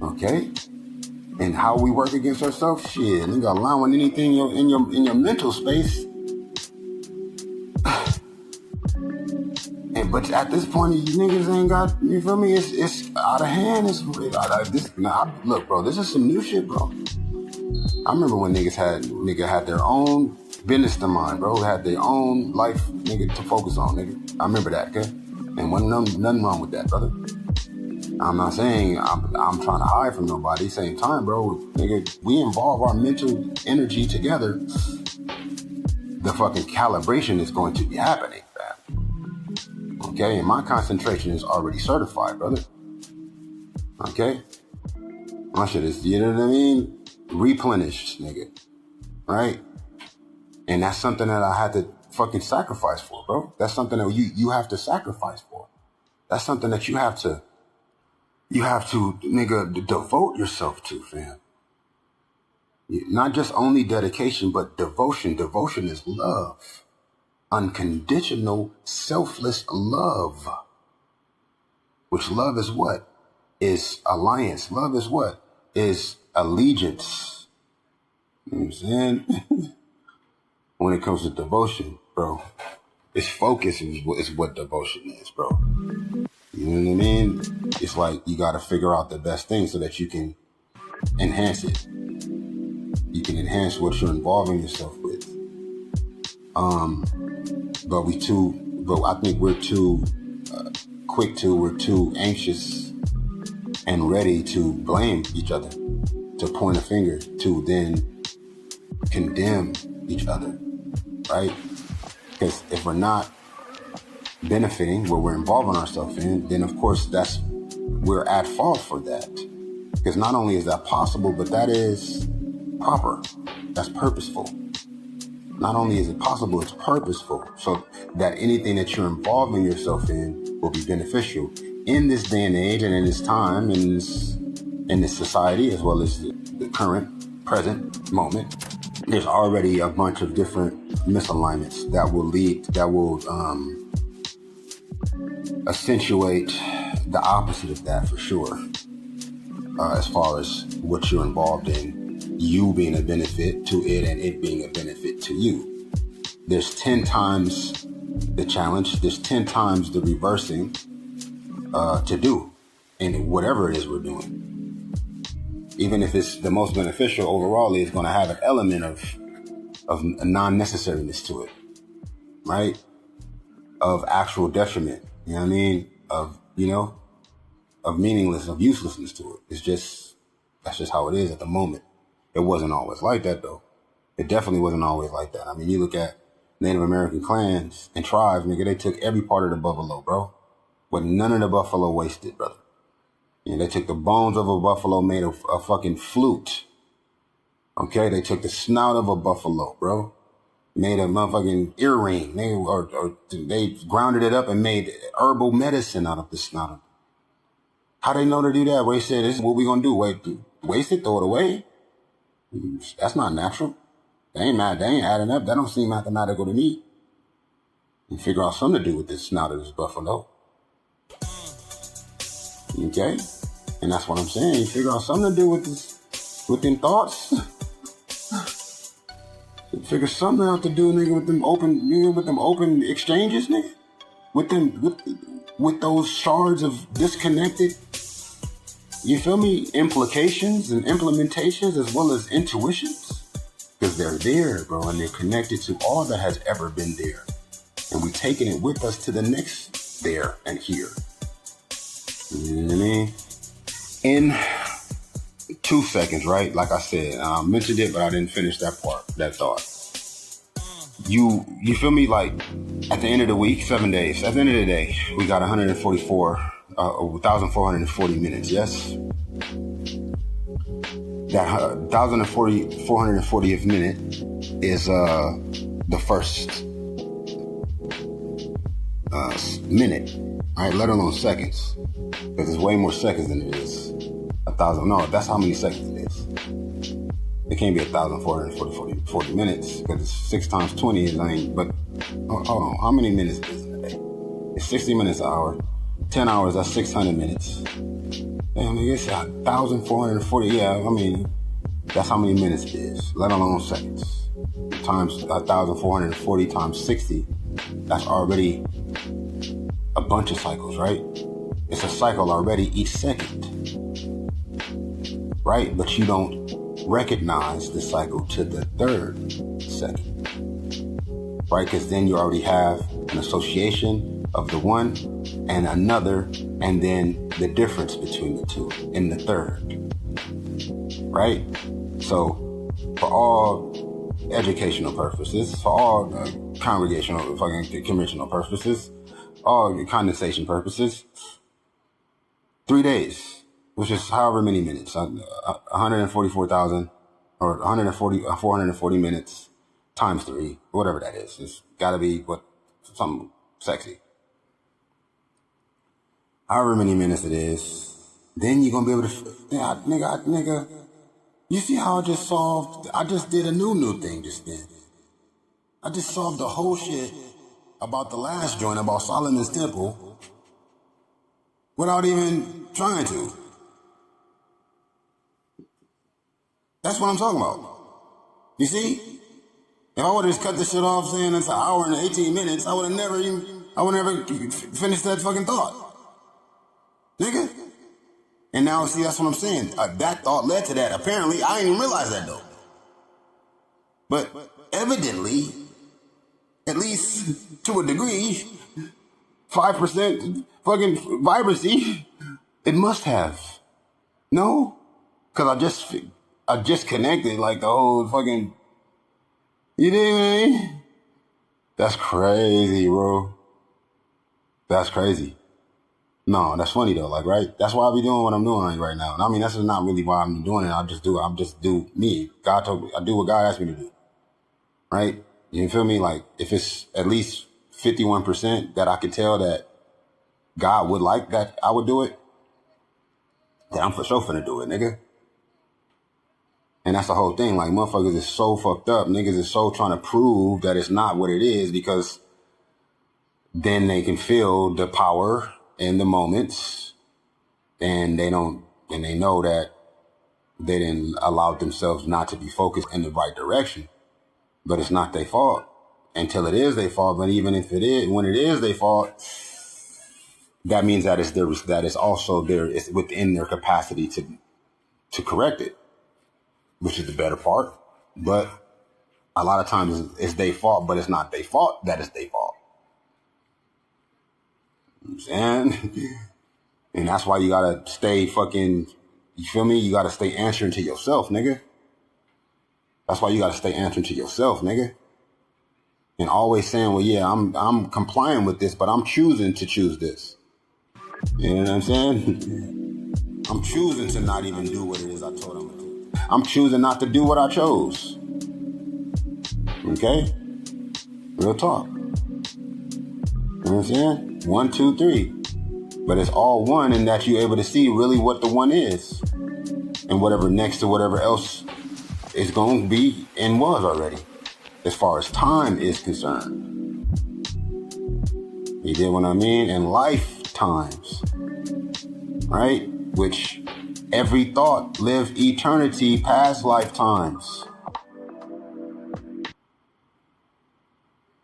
Okay? And how we work against ourselves? Shit, you got allowing anything in your mental space and but at this point, you niggas ain't got, you feel me? It's out of hand. Look, bro, this is some new shit, bro. I remember when niggas had their own business to mind, bro. Had their own life, nigga, to focus on, nigga. I remember that, okay? And wasn't nothing wrong with that, brother. I'm not saying I'm trying to hide from nobody. Same time, bro, nigga, we involve our mental energy together. The fucking calibration is going to be happening, man. Okay, and my concentration is already certified, brother. Okay? My shit is, you know what I mean? Replenished, nigga. Right? And that's something that I had to fucking sacrifice for, bro. That's something that you have to sacrifice for. That's something that you have to, nigga, devote yourself to, fam. Not just only dedication, but devotion. Devotion is love. Unconditional, selfless love. Which love is what? Is alliance. Love is what? Is allegiance. You know what I'm saying? When it comes to devotion, bro, it's focus is what devotion is, bro. You know what I mean? It's like you got to figure out the best thing so that you can enhance it. You can enhance what you're involving yourself with. But I think we're too we're too anxious and ready to blame each other, to point a finger, to then condemn each other, right? Because if we're not benefiting what we're involving ourselves in, then of course we're at fault for that. Because not only is that possible, but that is proper. That's purposeful. Not only is it possible, it's purposeful. So that anything that you're involving yourself in will be beneficial in this day and age and in this time, in this society, as well as the current, present moment. There's already a bunch of different misalignments that will accentuate the opposite of that for sure. As far as what you're involved in, you being a benefit to it and it being a benefit to you. There's 10 times the challenge, there's 10 times the reversing to do in whatever it is we're doing. Even if it's the most beneficial, overall it's going to have an element of non-necessariness to it, right? Of actual detriment, you know what I mean? Of meaningless, of uselessness to it. That's just how it is at the moment. It wasn't always like that, though. It definitely wasn't always like that. I mean, you look at Native American clans and tribes, nigga, they took every part of the buffalo, bro. But none of the buffalo wasted, brother. You know, they took the bones of a buffalo, made a fucking flute. Okay, they took the snout of a buffalo, bro. Made a motherfucking earring. They grounded it up and made herbal medicine out of the snout. How they know to do that? Where they said, this is what we gonna do. Waste it, throw it away? That's not natural. They ain't adding up. That don't seem mathematical to me. You figure out something to do with this snout of this buffalo. Okay? And that's what I'm saying. You figure out something to do with them thoughts. Figure something out to do, nigga, with them open exchanges, nigga. With those shards of disconnected, you feel me, implications and implementations as well as intuitions. Because they're there, bro, and they're connected to all that has ever been there. And we're taking it with us to the next there and here. You know what I mean? In 2 seconds, right? Like I said, I mentioned it, but I didn't finish that part, that thought. You feel me? Like at the end of the week, 7 days. At the end of the day, we got 1,440 minutes. Yes. That 1,440th minute is the first minute. All right, let alone seconds, because there's way more seconds than it is 1,000. No, that's how many seconds it is. It can't be 1,440 minutes, because it's 6 times 20 is but hold on, how many minutes is in a day? It's 60 minutes an hour. 10 hours, that's 600 minutes. Damn, it's 1,440. Yeah, I mean, that's how many minutes it is, let alone seconds. Times 1,440 times 60, that's already a bunch of cycles, right? It's a cycle already each second, right? But you don't recognize the cycle to the third second, right? Because then you already have an association of the one and another, and then the difference between the two in the third, right? So for all educational purposes, for all congregational, fucking conventional purposes, all condensation purposes, 3 days, which is however many minutes, 144,000 or 440 minutes times 3, whatever that is. It's got to be something sexy. However many minutes it is, then you're going to be able to, nigga, you see how I just did a new thing just then. I just solved the whole shit about the last joint about Solomon's temple without even trying to. That's what I'm talking about. You see? If I would have just cut this shit off saying it's an hour and 18 minutes, I would have never finished that fucking thought. Nigga. And now, see, that's what I'm saying. That thought led to that. Apparently, I didn't even realize that, though. But evidently, at least to a degree, 5% fucking vibrancy, it must have. No? Because I just connected like the whole fucking, you dig me? That's crazy, bro. That's crazy. No, that's funny though, like, right? That's why I be doing what I'm doing right now. And I mean, that's not really why I'm doing it. I just do me. God told me, I do what God asked me to do. Right? You feel me? Like, if it's at least 51% that I can tell that God would like that I would do it, then I'm for sure finna do it, nigga. And that's the whole thing. Like, motherfuckers is so fucked up. Niggas is so trying to prove that it's not what it is, because then they can feel the power in the moments, and they know that they didn't allow themselves not to be focused in the right direction. But it's not their fault until it is their fault. But even if it is, when it is their fault, that means that it's also it's within their capacity to correct it, which is the better part. But a lot of times it's their fault, but it's not their fault that it's their fault. You know what I'm saying? And that's why you gotta stay fucking, you feel me? You gotta stay answering to yourself, nigga. That's why you gotta stay answering to yourself, nigga. And always saying, well, yeah, I'm complying with this, but I'm choosing to choose this. You know what I'm saying? I'm choosing to not even do what it is I told him to do. I'm choosing not to do what I chose. Okay? Real talk. You know what I'm saying? 1, 2, 3. But it's all one in that you're able to see really what the one is. And whatever next to whatever else is going to be and was already, as far as time is concerned. You get what I mean? And lifetimes, right? Which every thought live eternity past lifetimes.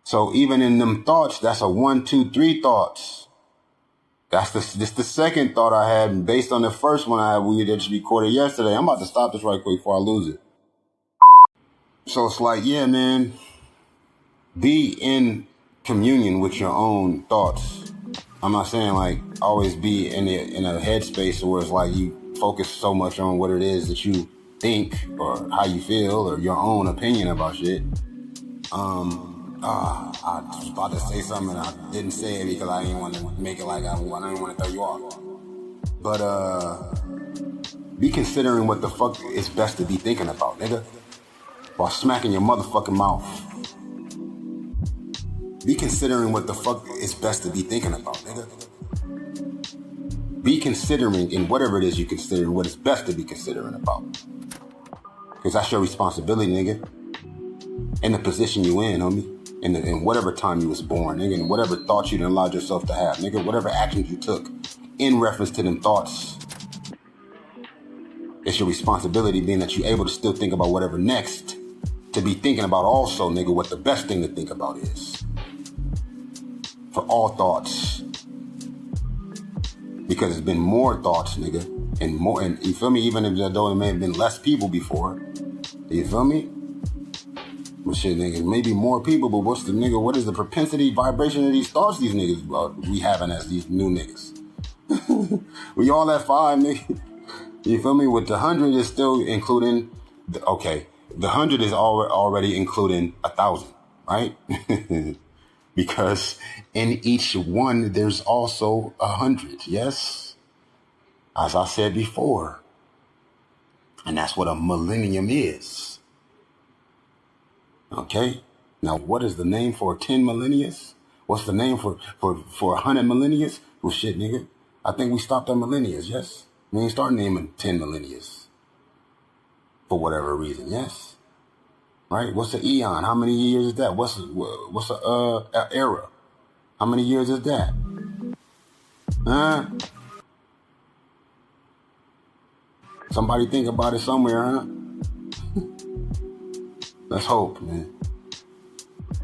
So even in them thoughts, that's a 1, 2, 3 thoughts. That's the second thought I had, based on the first one we just recorded yesterday. I'm about to stop this right quick before I lose it. So it's like, yeah, man, be in communion with your own thoughts. I'm not saying like always be in a headspace where it's like you focus so much on what it is that you think or how you feel or your own opinion about shit. I was about to say something and I didn't say it because I didn't want to make it like I didn't want to throw you off. But be considering what the fuck is best to be thinking about, nigga. While smacking your motherfucking mouth. Be considering what the fuck is best to be thinking about, nigga. Be considering in whatever it is you consider what is best to be considering about. Because that's your responsibility, nigga. In the position you in, homie. In whatever time you was born, nigga. And whatever thoughts you done allowed yourself to have, nigga. Whatever actions you took in reference to them thoughts. It's your responsibility being that you're able to still think about whatever next. To be thinking about also, nigga, what the best thing to think about is. For all thoughts because it's been more thoughts, nigga, and more, and you feel me? Even if though it may have been less people before, you feel me? But shit, nigga, maybe more people, but what is the propensity, vibration of these thoughts these niggas we having as these new niggas? We all at 5, nigga. You feel me? With the 100 is still including, the 100 is already including 1,000, right? Because in each one, there's also 100, yes? As I said before. And that's what a millennium is. Okay? Now, what is the name for 10 millennials? What's the name for 100 millennials? Well, shit, nigga. I think we stopped at millennials, yes? We ain't start naming 10 millennials. For whatever reason, yes? Right? What's an eon? How many years is that? What's a era? How many years is that? Huh? Somebody think about it somewhere, huh? Let's hope, man.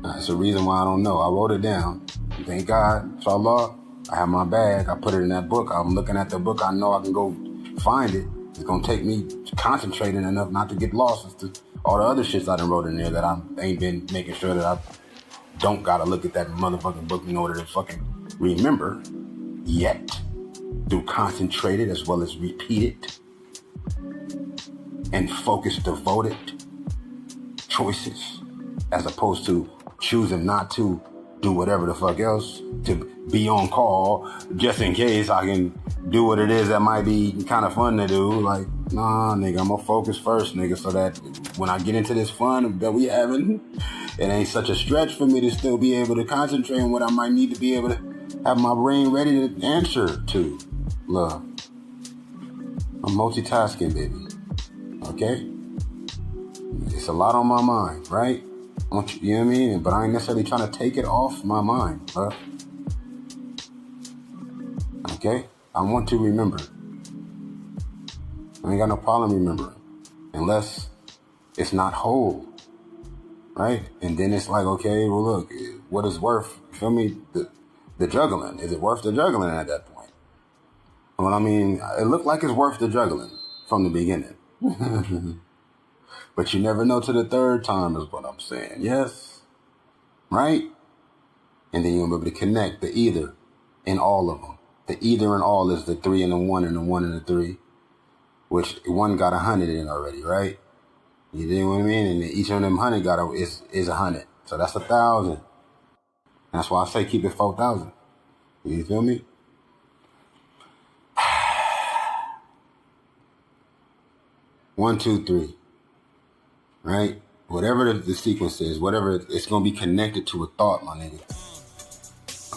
That's the reason why I don't know. I wrote it down. Thank God, inshallah, I have my bag. I put it in that book. I'm looking at the book. I know I can go find it. It's going to take me concentrating enough not to get lost as to all the other shits I done wrote in there that I ain't been making sure that I don't got to look at that motherfucking book in order to fucking remember yet. Do concentrated as well as repeated and focused, devoted choices, as opposed to choosing not to do whatever the fuck else, to be on call just in case I can do what it is that might be kind of fun to do. Like, nah, nigga, I'm gonna focus first, nigga, so that when I get into this fun that we having, it ain't such a stretch for me to still be able to concentrate on what I might need to be able to have my brain ready to answer to. Love. I'm multitasking, baby. Okay? It's a lot on my mind, right? You know what I mean? But I ain't necessarily trying to take it off my mind, bro. Okay? I want to remember. I ain't got no problem remembering. Unless it's not whole. Right? And then it's like, okay, well, look, what is worth, you feel me, the juggling? Is it worth the juggling at that point? Well, I mean, it looked like it's worth the juggling from the beginning. But you never know till the third time is what I'm saying. Yes? Right? And then you'll be able to connect the either in all of them. The either and all is the 3 and the 1 and the 1 and the 3. Which one got 100 in already, right? You know what I mean? And each of them 100 is 100. So that's 1,000. That's why I say keep it 4,000. You feel me? One, two, three. Right? Whatever the sequence is, whatever, it's going to be connected to a thought, my nigga.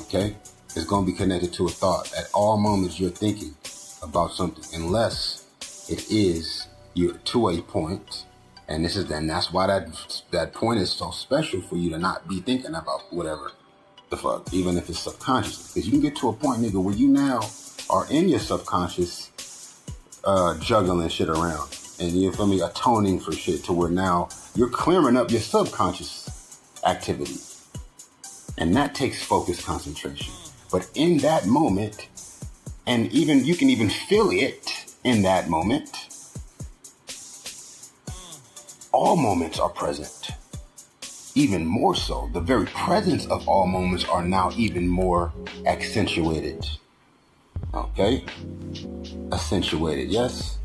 Okay? It's going to be connected to a thought. At all moments, you're thinking about something, unless it is you're to a point, and that's why that point is so special for you to not be thinking about whatever the fuck, even if it's subconscious. Because you can get to a point, nigga, where you now are in your subconscious juggling shit around. And you feel me, atoning for shit to where now you're clearing up your subconscious activity. And that takes focus, concentration. But in that moment, and even you can even feel it in that moment, all moments are present. Even more so, the very presence of all moments are now even more accentuated. Okay? Accentuated, yes?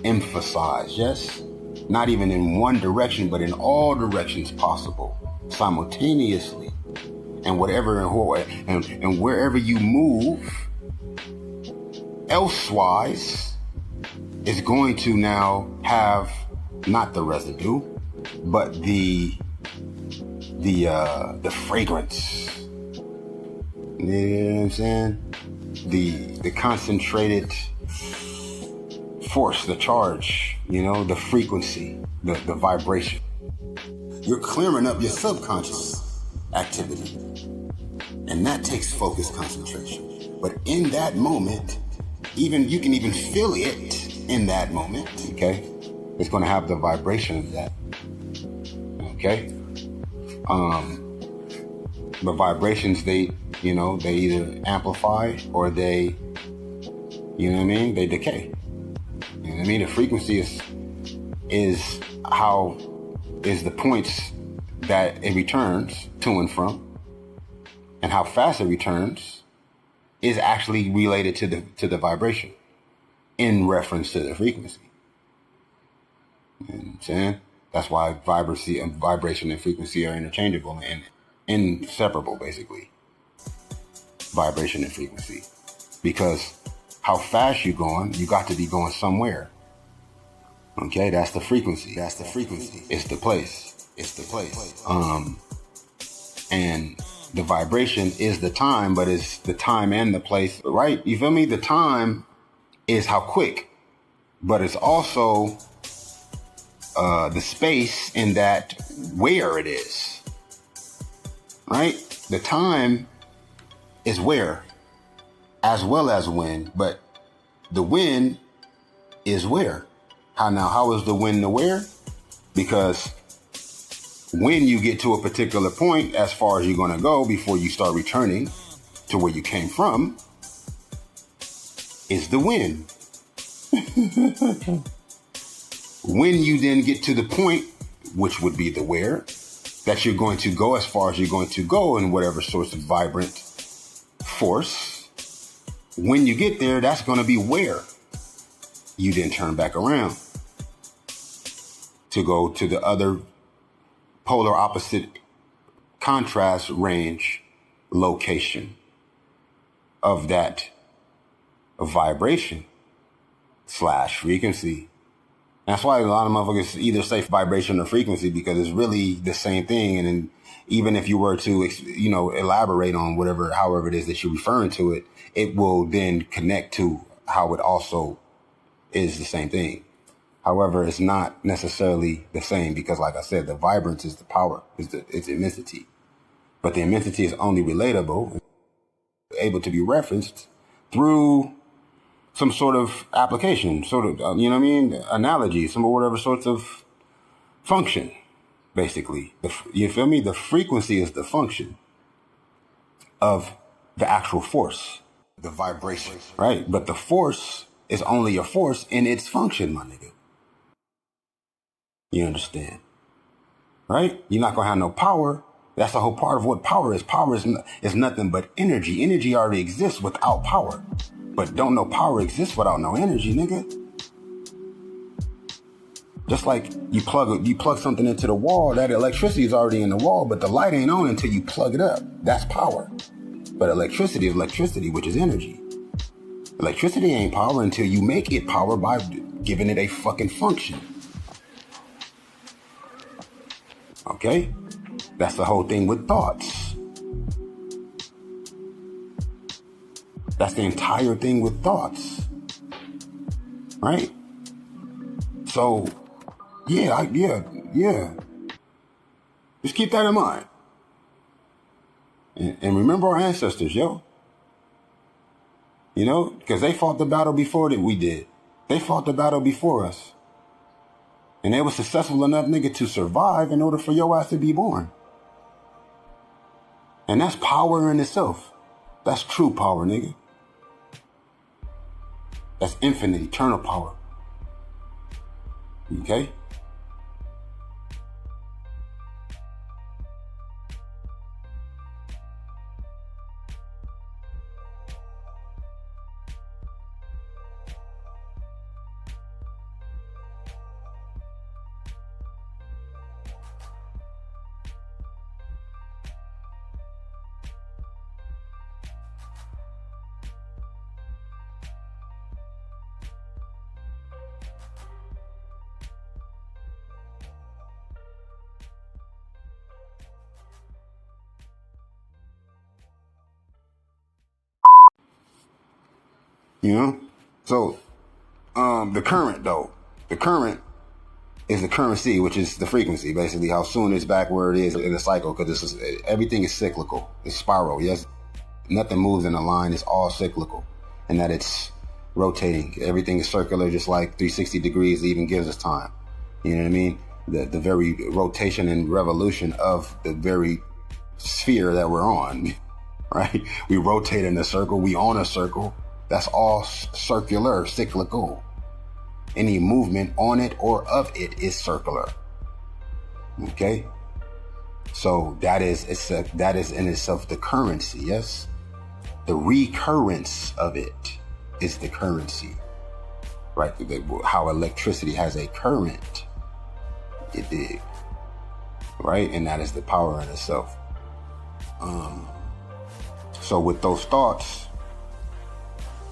Emphasize, yes? Not even in one direction, but in all directions possible, simultaneously. And whatever and wherever you move, elsewise, is going to now have not the residue, but the fragrance. You know what I'm saying? The concentrated force, the charge, the frequency, the vibration. You're clearing up your subconscious activity. And that takes focus, concentration. But in that moment, you can even feel it in that moment, okay? It's going to have the vibration of that, okay? The vibrations, they either amplify or they You know what I mean? They decay. You know what I mean? The frequency is the points that it returns to and from, and how fast it returns is actually related to the vibration in reference to the frequency. You know what I'm saying? That's why vibration and frequency are interchangeable and inseparable, basically. Vibration and frequency. Because how fast you're going, you got to be going somewhere. Okay, that's the frequency. That's the frequency. It's the place. It's the place. And the vibration is the time, but it's the time and the place, right? You feel me? The time is how quick, but it's also the space in that where it is, right? The time is where, as well as when, but the when is where. How is the when the where? Because when you get to a particular point, as far as you're going to go before you start returning to where you came from, is the when. When you then get to the point, which would be the where, that you're going to go as far as you're going to go in whatever source of vibrant force, when you get there, that's going to be where you then turn back around to go to the other polar opposite contrast range location of that vibration / frequency. That's why a lot of motherfuckers either say vibration or frequency, because it's really the same thing. And then even if you were to, elaborate on however it is that you're referring to it, it will then connect to how it also is the same thing. However, it's not necessarily the same because, like I said, the vibrance is the power, it's immensity. But the immensity is only relatable, able to be referenced through some sort of application, analogy, some whatever sorts of function, basically. You feel me? The frequency is the function of the actual force, the vibration, right? But the force is only a force in its function, my nigga. You understand? Right? You're not going to have no power. That's the whole part of what power is. Power is nothing but energy. Energy already exists without power. But don't know power exists without no energy, nigga. Just like you plug something into the wall, that electricity is already in the wall, but the light ain't on until you plug it up. That's power. But electricity is electricity, which is energy. Electricity ain't power until you make it power by giving it a fucking function. Okay? That's the whole thing with thoughts. That's the entire thing with thoughts. Right? So, yeah. Just keep that in mind. And remember our ancestors, yo. Because they fought the battle before that we did. They fought the battle before us. And they were successful enough, nigga, to survive in order for your ass to be born. And that's power in itself. That's true power, nigga. That's infinite, eternal power. Okay? So the current is the currency, which is the frequency, basically how soon it's back where it is in the cycle, because everything is cyclical. It's spiral. Yes, nothing moves in a line. It's all cyclical, and that it's rotating. Everything is circular, just like 360 degrees even gives us time. You know what I mean? The very rotation and revolution of the very sphere that we're on, right? We rotate in a circle. We own a circle. That's all circular, cyclical. Any movement on it or of it is circular. Okay? So that is in itself the currency, yes? The recurrence of it is the currency, right? How electricity has a current, it did, right? And that is the power in itself. So with those thoughts,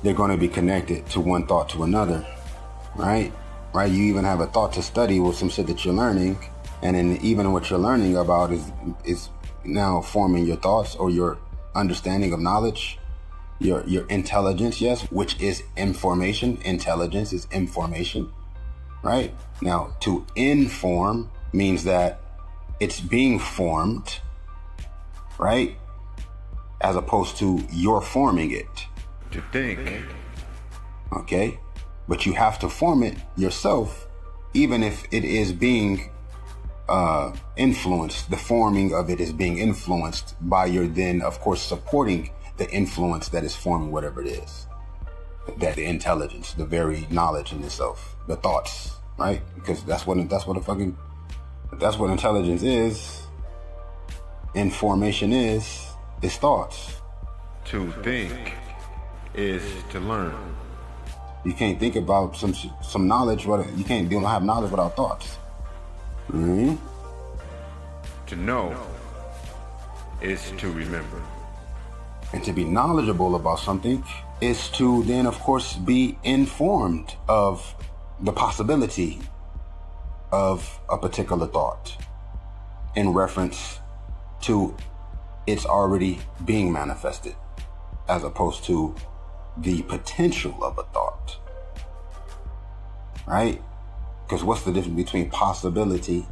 they're going to be connected to one thought to another, right? Right? You even have a thought to study with some shit that you're learning, and then even what you're learning about is now forming your thoughts or your understanding of knowledge, your intelligence, yes, which is information. Intelligence is information, right? Now, to inform means that it's being formed, right? As opposed to you're forming it. To think. Okay? But you have to form it yourself, even if it is being influenced. The forming of it is being influenced by your then, of course, supporting the influence that is forming whatever it is. That the intelligence, the very knowledge in itself, the thoughts, right? Because that's what intelligence is. Information is thoughts. To think is to learn. You can't think about some knowledge, you don't have knowledge without thoughts. Mm-hmm. To know is to remember. And to be knowledgeable about something is to then, of course, be informed of the possibility of a particular thought in reference to it's already being manifested, as opposed to the potential of a thought, right? Because what's the difference between possibility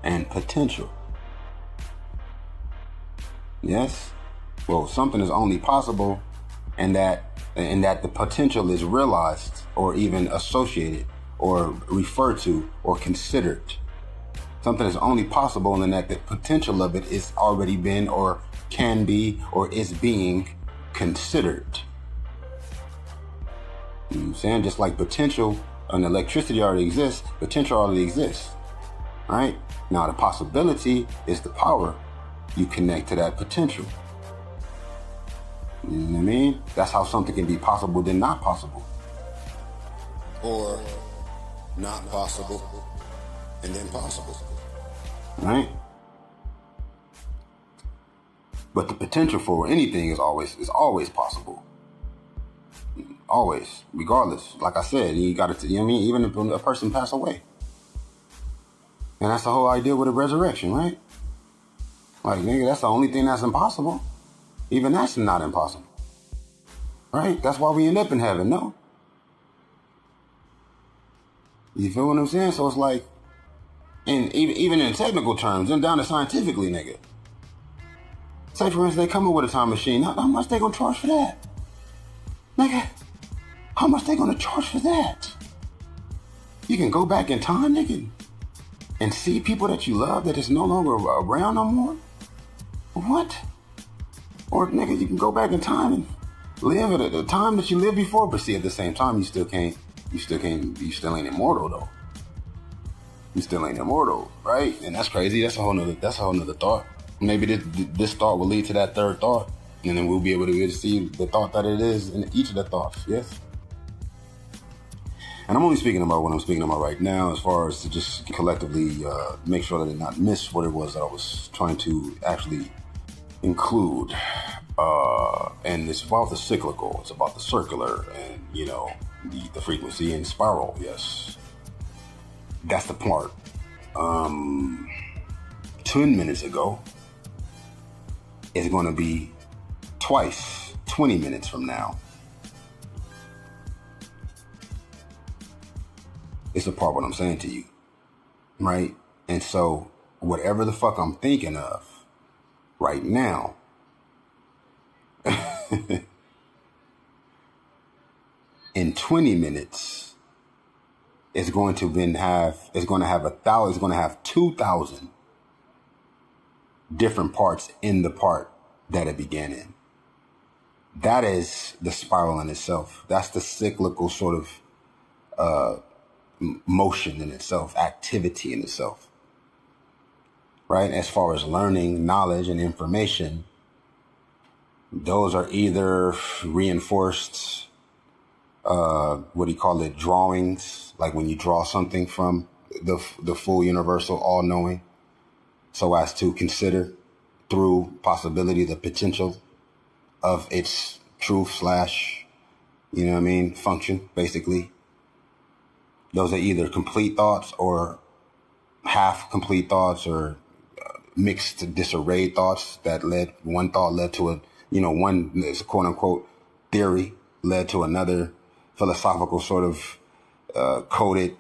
and potential? Yes? Well, something is only possible and that the potential is realized or even associated or referred to or considered. Something is only possible in that the potential of it is already been or can be or is being considered. You know what I'm saying? Just like potential and electricity already exists, potential already exists. Right? Now the possibility is the power you connect to that potential. You know what I mean? That's how something can be possible then not possible. Or not possible and then possible. Right? But the potential for anything is always possible. Always, regardless. Like I said, you got to, you know what I mean? Even if a person pass away. And that's the whole idea with a resurrection, right? Like, nigga, that's the only thing that's impossible. Even that's not impossible. Right? That's why we end up in heaven, no? You feel what I'm saying? So it's like, and even in technical terms, and down to scientifically, nigga. Say, for instance, they come up with a time machine. How much they gonna charge for that? Nigga, how much they gonna charge for that? You can go back in time, nigga, and see people that you love that is no longer around no more? What? Or, nigga, you can go back in time and live at the time that you lived before, but see, at the same time, you still ain't immortal, though. You still ain't immortal, right? And that's crazy. That's a whole nother thought. Maybe this thought will lead to that third thought, and then we'll be able to see the thought that it is in each of the thoughts, yes? And I'm only speaking about what I'm speaking about right now, as far as to just collectively make sure that I did not miss what it was that I was trying to actually include. And it's about the cyclical, it's about the circular, and, you know, the frequency and spiral, yes. That's the part. 10 minutes ago is going to be twice 20 minutes from now. It's a part of what I'm saying to you, right? And so whatever the fuck I'm thinking of right now, in 20 minutes, it's going to have 2,000 different parts in the part that it began in. that is the spiral in itself. That's the cyclical sort of motion in itself, activity in itself, right? As far as learning, knowledge, and information, those are either reinforced, what do you call it, drawings, like when you draw something from the full universal all-knowing, so as to consider through possibility the potential of its truth slash, you know what I mean, function, basically. Those are either complete thoughts or half complete thoughts, or mixed disarrayed thoughts that one thought led to one quote unquote theory led to another philosophical sort of coded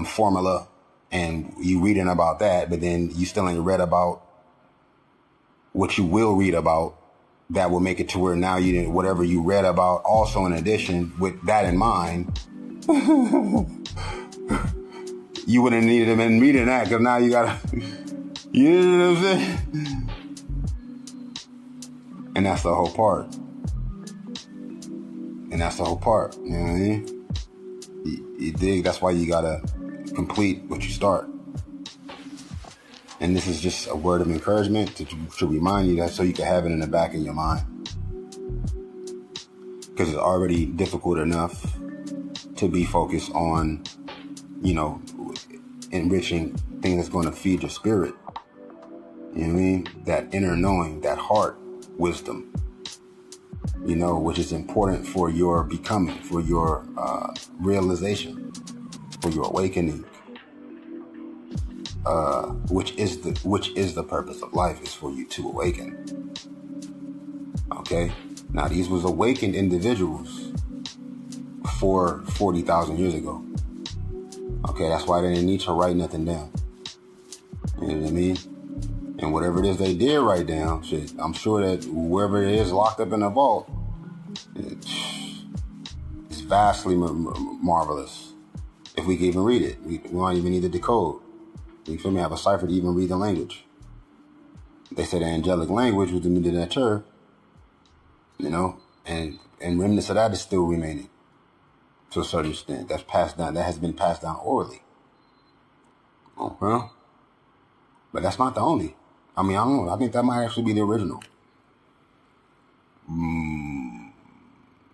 formula, and you reading about that, but then you still ain't read about what you will read about that will make it to where now you didn't, whatever you read about also in addition with that in mind, you wouldn't need to have been reading that, because now you gotta, you know what I'm saying? And that's the whole part. You know what I mean? You dig? That's why you gotta complete what you start. And this is just a word of encouragement to remind you that, so you can have it in the back of your mind. Because it's already difficult enough to be focused on, enriching things that's going to feed your spirit. You know what I mean? That inner knowing, that heart wisdom, which is important for your becoming, for your realization, for your awakening. Which is the purpose of life, is for you to awaken. Okay? Now, these was awakened individuals 40,000 years ago. Okay, that's why they didn't need to write nothing down. You know what I mean? And whatever it is they did write down, shit, I'm sure that whoever it is locked up in the vault, it's vastly marvelous. If we can even read it, we don't even need to decode. You feel me? Have a cipher to even read the language. They say the angelic language was the literature, and remnants of that is still remaining to a certain extent. That's passed down. That has been passed down orally. Okay. But that's not the only. I mean, I don't know. I think that might actually be the original.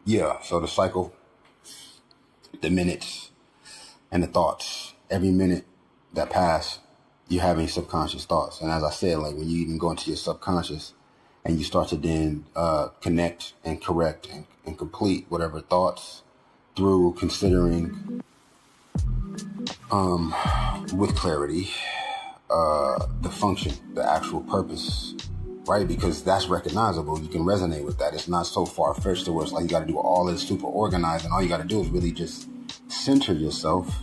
Yeah. So the cycle, the minutes, and the thoughts. Every minute that pass, you're having subconscious thoughts. And as I said, like when you even go into your subconscious and you start to then connect and correct and complete whatever thoughts through considering with clarity the function, the actual purpose, right? Because that's recognizable. You can resonate with that. It's not so far-fetched to where it's like you got to do all this super organized, and all you got to do is really just center yourself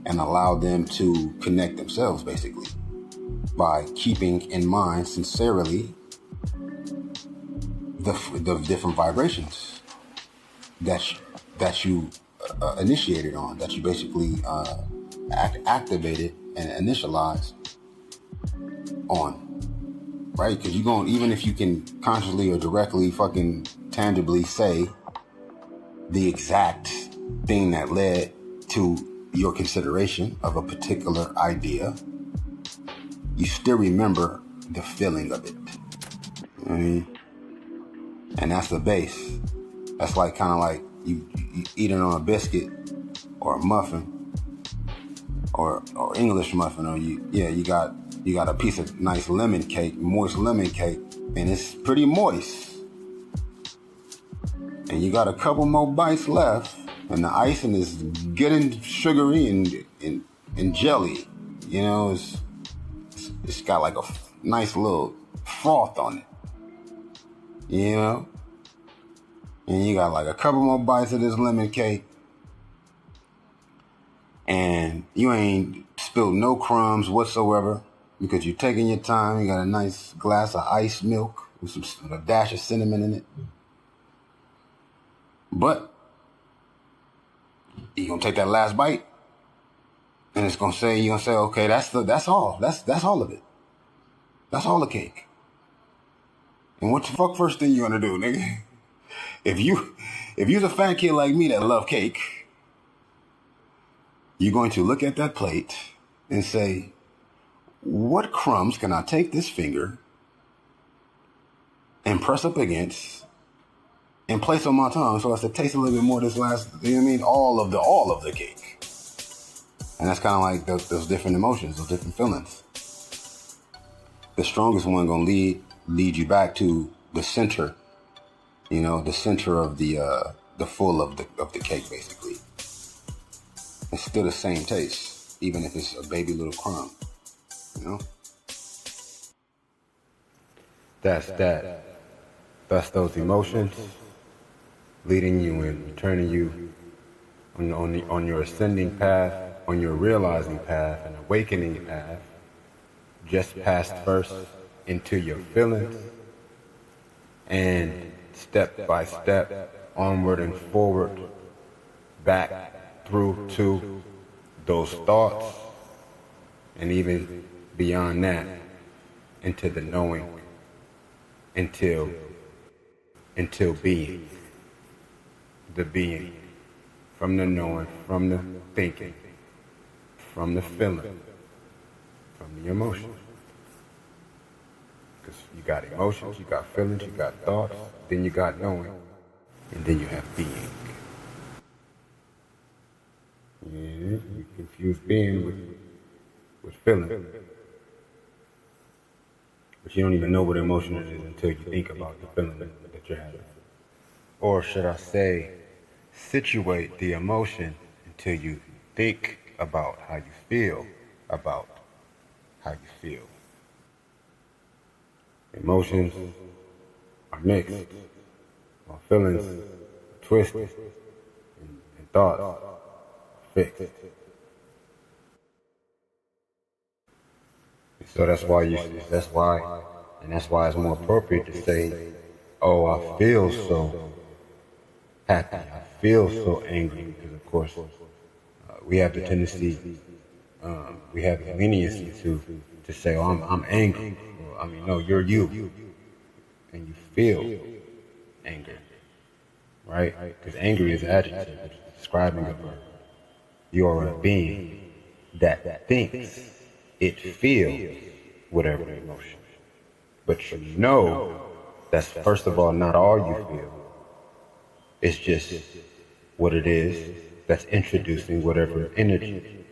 and allow them to connect themselves, basically, by keeping in mind sincerely the different vibrations that you initiated on, that you basically activated and initialized on, right? Because you're going, even if you can consciously or directly fucking tangibly say the exact thing that led to your consideration of a particular idea, you still remember the feeling of it. You know what I mean? And that's the base. That's like kind of like you eating on a biscuit or a muffin or English muffin, or you got a piece of nice lemon cake, moist lemon cake, and it's pretty moist. And you got a couple more bites left, and the icing is getting sugary and jelly. It's got like a nice little froth on it. And you got like a couple more bites of this lemon cake, and you ain't spilled no crumbs whatsoever because you're taking your time. You got a nice glass of iced milk with a dash of cinnamon in it. But you're gonna take that last bite, and you're gonna say, okay, that's all. That's all of it. That's all the cake. And what the fuck first thing you gonna do, nigga? if you're a fat kid like me that love cake, you're going to look at that plate and say, what crumbs can I take this finger and press up against and place on my tongue so as to taste a little bit more of this last, you know what I mean, all of the cake. And that's kind of like those different emotions, those different feelings. The strongest one gonna lead you back to the center, you know, the center of the full of the cake, basically. It's still the same taste, even if it's a baby little crumb, you know. That's those emotions leading you and turning you on your ascending path, on your realizing path, and awakening path, just past first into your feelings, and step by step, onward and forward, back through to those thoughts, and even beyond that, into the knowing, until being, the being, from the knowing, from the thinking, from the feeling, from the emotion. Because you got emotions, you got feelings, you got thoughts, then you got knowing, and then you have being. Yeah, you confuse being with feeling. But you don't even know what emotion it is until you think about the feeling that you're having. Or should I say, situate the emotion until you think about how you feel about how you feel. Emotions are mixed, while feelings are twisted, and thoughts are fixed. So that's why it's more appropriate to say, oh, I feel so happy, I feel so angry, because of course we have the tendency, we have the leniency to say, oh, I'm angry. Well, I mean, no, you're you, and you feel anger, right? Because angry is an adjective, it's describing a verb. You are a being that thinks it feels whatever the emotion. But you know that's first of all not all you feel. It's just what it is that's introducing whatever energy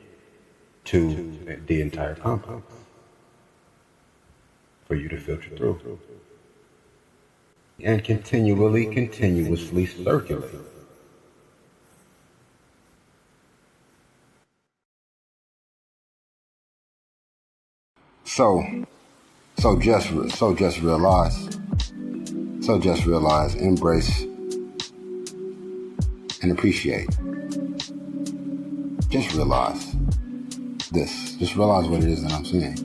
to the entire complex for you to filter through. And continuously circulate. So just realize, embrace, and appreciate. Just realize this. Just realize what it is that I'm saying,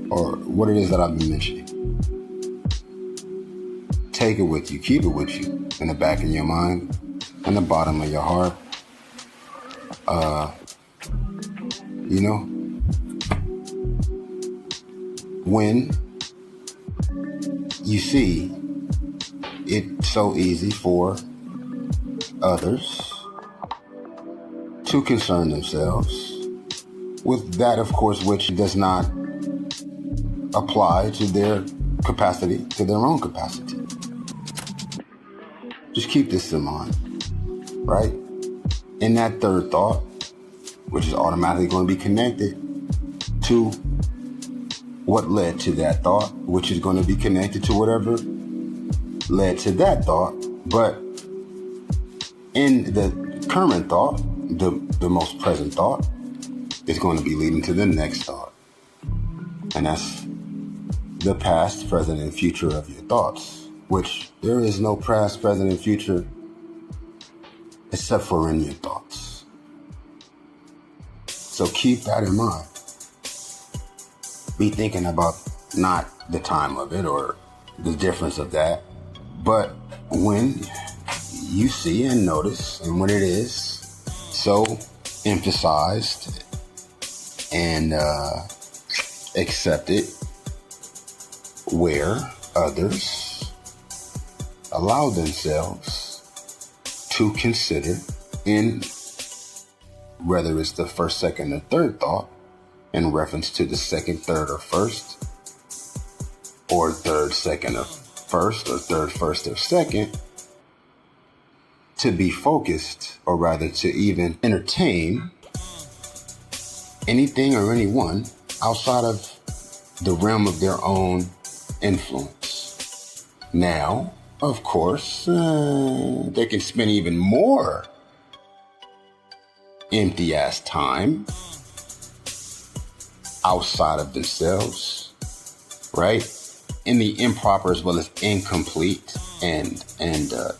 or what it is that I've been mentioning. Take it with you. Keep it with you in the back of your mind, in the bottom of your heart. You know, when you see it so easy for others to concern themselves with that, of course, which does not apply to their capacity, to their own capacity. Just keep this in mind, right? In that third thought, which is automatically going to be connected to what led to that thought, which is going to be connected to whatever led to that thought. But in the current thought, the most present thought is going to be leading to the next thought. And that's the past, present, and future of your thoughts, which there is no past, present, and future except for in your thoughts. So keep that in mind. Be thinking about not the time of it or the difference of that, but when you see and notice, and when it is so emphasized and accepted, where others allow themselves to consider in whether it's the first, second, or third thought in reference to the second, third, or first, or third, second, or first, or third, first, or second, to be focused, or rather to even entertain anything or anyone outside of the realm of their own influence. Now, of course, they can spend even more empty ass time outside of themselves, right? In the improper as well as incomplete and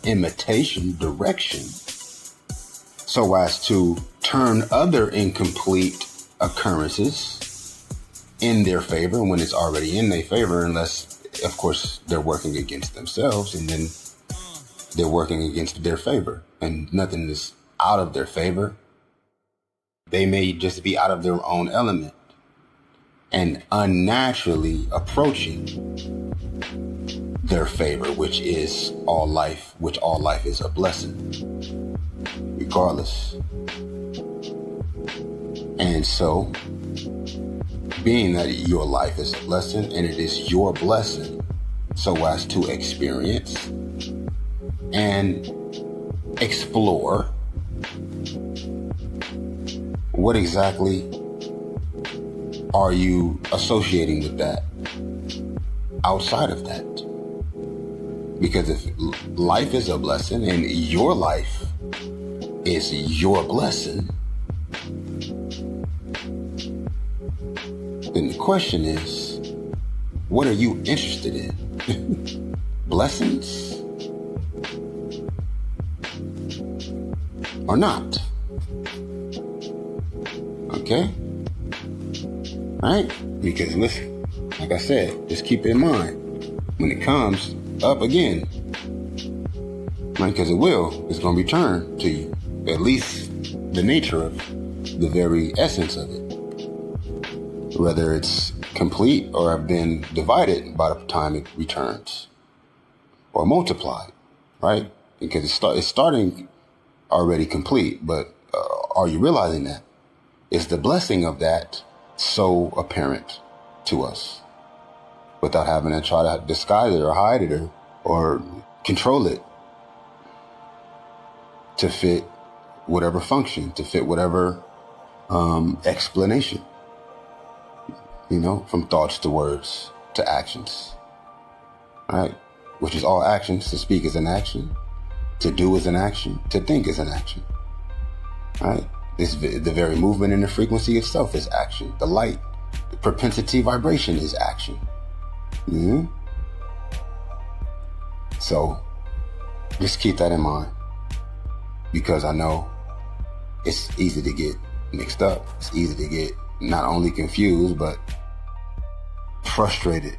imitation direction, so as to turn other incomplete occurrences in their favor when it's already in their favor, unless, of course, they're working against themselves, and then they're working against their favor, and nothing is out of their favor. They may just be out of their own element and unnaturally approaching their favor, which all life is a blessing, regardless. And so, being that your life is a blessing, and it is your blessing so as to experience and explore what exactly are you associating with that outside of that? Because if life is a blessing and your life is your blessing, then the question is, what are you interested in? Blessings or not? Okay? Right? Because listen, like I said, just keep in mind when it comes up again, right? Because it's going to return to you, at least the nature of the very essence of it. Whether it's complete or have been divided by the time it returns or multiplied, right? Because it's starting already complete, but are you realizing that? Is the blessing of that so apparent to us without having to try to disguise it or hide it or control it to fit whatever function, to fit whatever explanation, from thoughts to words to actions, right? Which is all actions. To speak is an action, to do is an action, to think is an action, right? The very movement and the frequency itself is action. The light, the propensity vibration is action. Mm-hmm. So just keep that in mind, because I know it's easy to get mixed up. It's easy to get not only confused, but frustrated.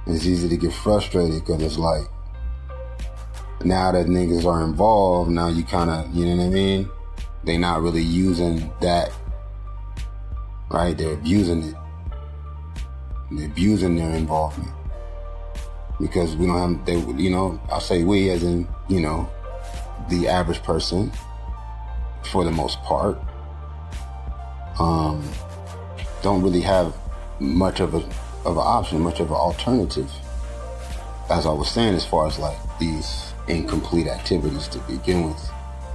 It's easy to get frustrated because it's like, now that niggas are involved, now you kind of, you know what I mean? They not really using that, right? They're abusing it. They're abusing their involvement. Because we don't have, I'll say we as in, the average person, for the most part, don't really have much of an option, much of an alternative, as I was saying, as far as like these incomplete activities to begin with.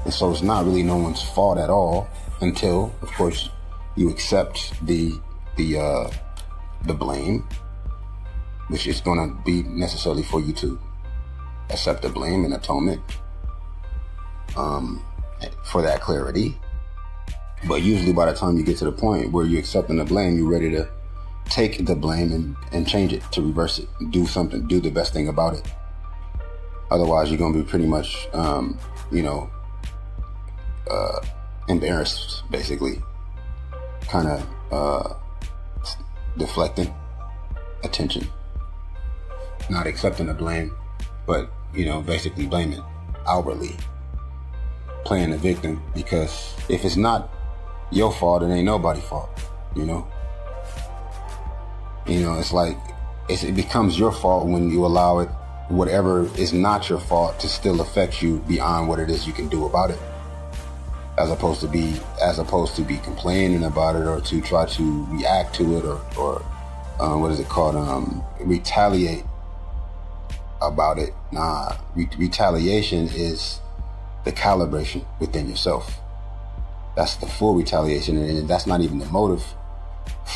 And so it's not really no one's fault at all until, of course, you accept the blame, which is going to be necessarily for you to accept the blame and atonement for that clarity. But usually by the time you get to the point where you're accepting the blame, you're ready to take the blame and change it, to reverse it, do something, do the best thing about it. Otherwise, you're going to be pretty much, embarrassed, basically, kind of deflecting attention, not accepting the blame, but, basically blaming outwardly, playing the victim, because if it's not your fault, it ain't nobody's fault, It's like it becomes your fault when you allow it, whatever is not your fault, to still affect you beyond what it is you can do about it. As opposed to be complaining about it, or to try to react to it, or what is it called? Retaliate about it. Nah, retaliation is the calibration within yourself. That's the full retaliation, and that's not even the motive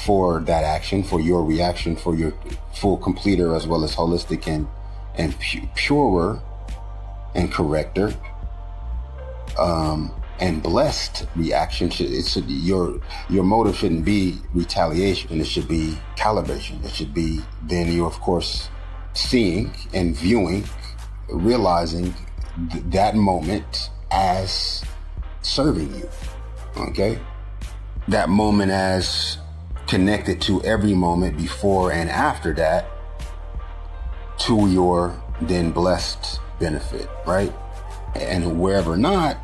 for that action, for your reaction, for your full completer as well as holistic and purer and corrector and blessed reaction. Your motive shouldn't be retaliation. It should be calibration. It should be then you, of course, seeing and viewing, realizing that moment as serving you. Okay? That moment as connected to every moment before and after that to your then blessed benefit, right? And wherever not,